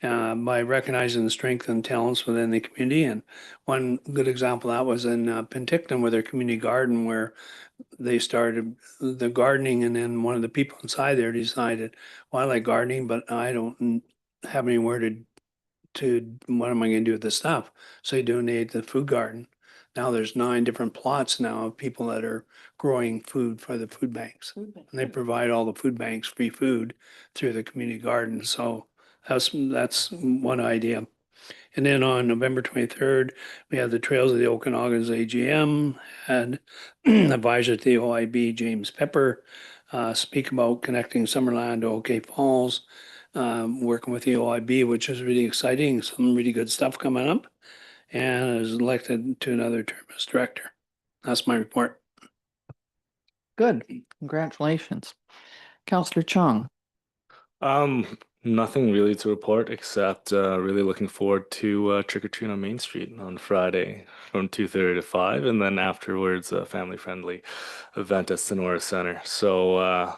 by recognizing the strength and talents within the community. And one good example of that was in Penticton with their community garden, where they started the gardening, and then one of the people inside there decided, well, I like gardening, but I don't have anywhere to what am I going to do with this stuff? So he donated the food garden. Now there's 9 different plots now of people that are growing food for the food banks. And they provide all the food banks free food through the community garden. So that's one idea. And then on November 23rd, we had the Trails of the Okanagan's AGM, had advisor to the OIB, James Pepper, speak about connecting Summerland to OK Falls. working with the OIB, which is really exciting, some really good stuff coming up. And I was elected to another term as director. That's my report. Good. Congratulations. Counselor Chung. Nothing really to report except really looking forward to trick or treat on Main Street on Friday from 2:30 to 5, and then afterwards a family-friendly event at Sonora Center. So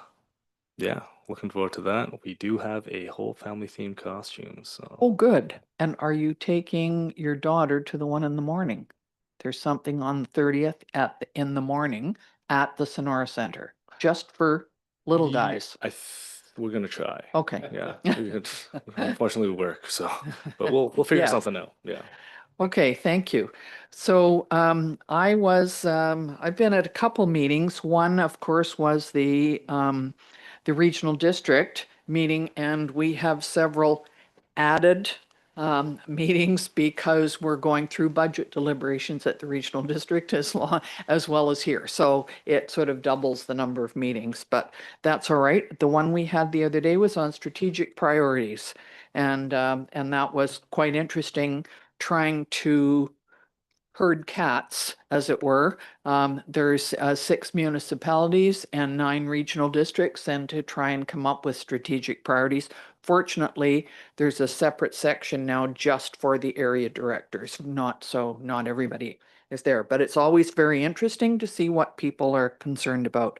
yeah, looking forward to that. We do have a whole family themed costume, so Oh, good. And are you taking your daughter to the one in the morning? There's something on the 30th in the morning at the Sonora Center, just for little guys. we're gonna try. Okay. Yeah, unfortunately we work, so but we'll figure Yeah. something out. Yeah. Okay, thank you. So I've been at a couple meetings. One, of course, was the regional district meeting, and we have several added meetings because we're going through budget deliberations at the regional district as well as here. So it sort of doubles the number of meetings, but that's all right. The one we had the other day was on strategic priorities, and that was quite interesting, trying to herd cats, as it were. There's 6 municipalities and 9 regional districts, and to try and come up with strategic priorities. Fortunately, there's a separate section now just for the area directors, not everybody is there, but it's always very interesting to see what people are concerned about.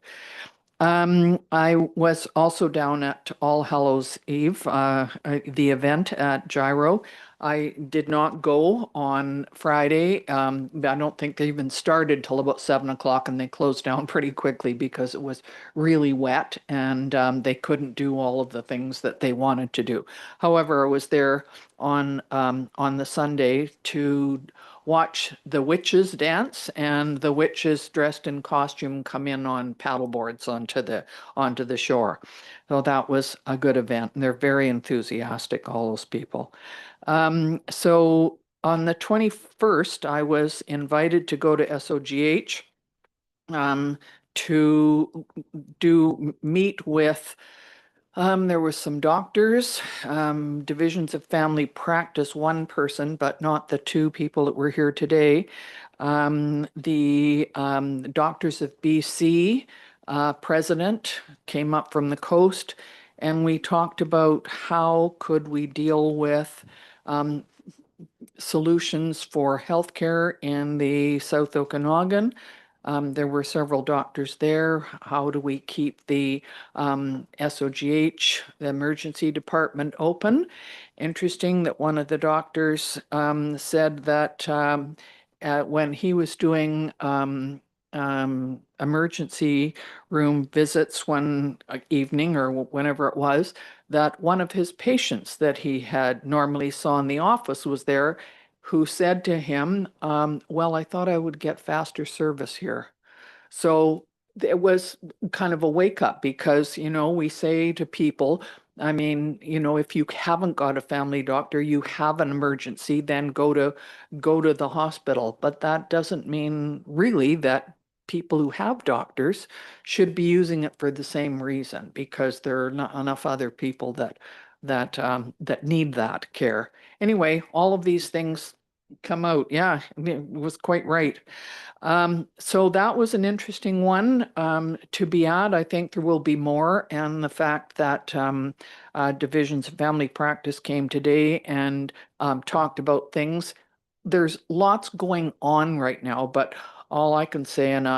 I was also down at All Hallows Eve, the event at Gyro. I did not go on Friday. I don't think they even started till about 7 o'clock, and they closed down pretty quickly because it was really wet and they couldn't do all of the things that they wanted to do. However, I was there on the Sunday to watch the witches dance, and the witches dressed in costume come in on paddle boards onto the shore. So that was a good event, and they're very enthusiastic, all those people. So on the 21st, I was invited to go to SOGH to meet with there were some doctors, divisions of family practice, one person, but not the 2 people that were here today. The Doctors of BC president came up from the coast, and we talked about how could we deal with solutions for healthcare in the South Okanagan. There were several doctors there. How do we keep the SOGH, the emergency department, open? Interesting that one of the doctors said that when he was doing emergency room visits one evening or whenever it was, that one of his patients that he had normally saw in the office was there, who said to him, well, I thought I would get faster service here. So it was kind of a wake up because, we say to people, I mean, if you haven't got a family doctor, you have an emergency, then go to the hospital. But that doesn't mean really that people who have doctors should be using it for the same reason, because there are not enough other people that need that care. Anyway, all of these things come out. Yeah, it was quite right. So that was an interesting one to be at. I think there will be more. And the fact that divisions of family practice came today and talked about things. There's lots going on right now, but all I can say, and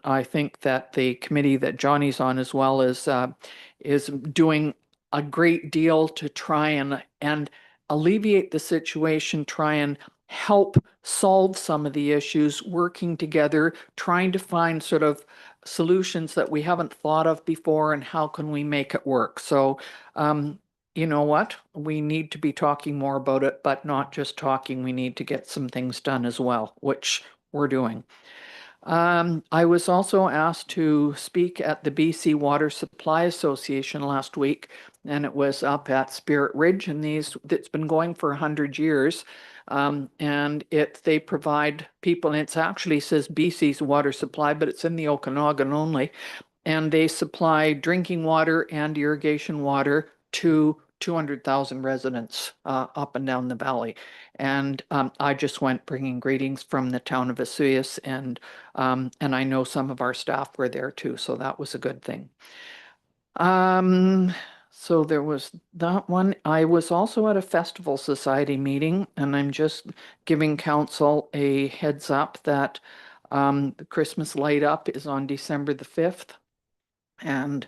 I think that the committee that Johnny's on as well is doing a great deal to try and alleviate the situation, try and help solve some of the issues, working together, trying to find sort of solutions that we haven't thought of before, and how can we make it work. So you know what? We need to be talking more about it, but not just talking. We need to get some things done as well, which we're doing. I was also asked to speak at the BC Water Supply Association last week, and it was up at Spirit Ridge, and it's been going for 100 years. And they provide people, and it actually says BC's water supply, but it's in the Okanagan only. And they supply drinking water and irrigation water to 200,000 residents up and down the valley. And I just went bringing greetings from the town of Vesuvius, and I know some of our staff were there too, so that was a good thing. So there was that one. I was also at a Festival Society meeting, and I'm just giving council a heads up that the Christmas light up is on December the 5th. And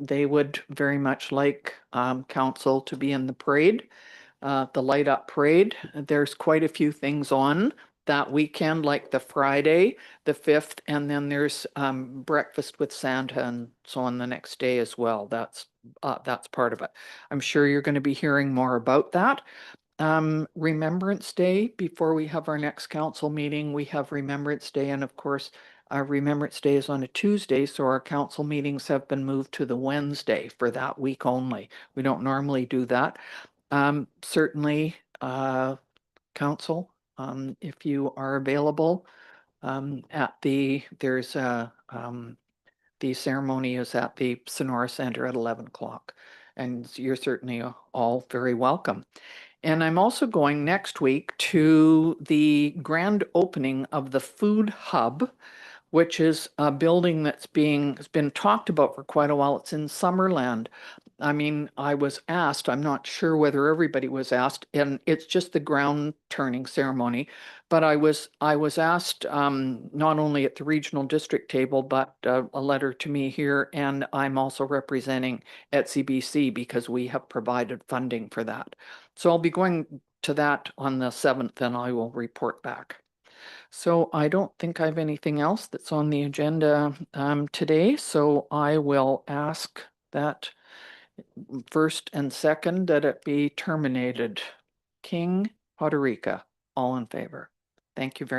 they would very much like council to be in the parade, the light up parade. There's quite a few things on that weekend, like the Friday, the 5th, and then there's breakfast with Santa and so on the next day as well. That's part of it. I'm sure you're going to be hearing more about that. Remembrance Day, before we have our next council meeting, we have Remembrance Day, and of course, our Remembrance Day is on a Tuesday, so our council meetings have been moved to the Wednesday for that week only. We don't normally do that. Certainly, council, if you are available, there's the ceremony is at the Sonora Center at 11 o'clock, and you're certainly all very welcome. And I'm also going next week to the grand opening of the Food Hub, which is a building that's has been talked about for quite a while. It's in Summerland. I mean, I was asked, I'm not sure whether everybody was asked, and it's just the ground turning ceremony, but I was asked not only at the regional district table, but a letter to me here, and I'm also representing at CBC because we have provided funding for that. So I'll be going to that on the 7th, and I will report back. So I don't think I have anything else that's on the agenda today, so I will ask that first and second that it be terminated. King, Poderica, all in favor. Thank you very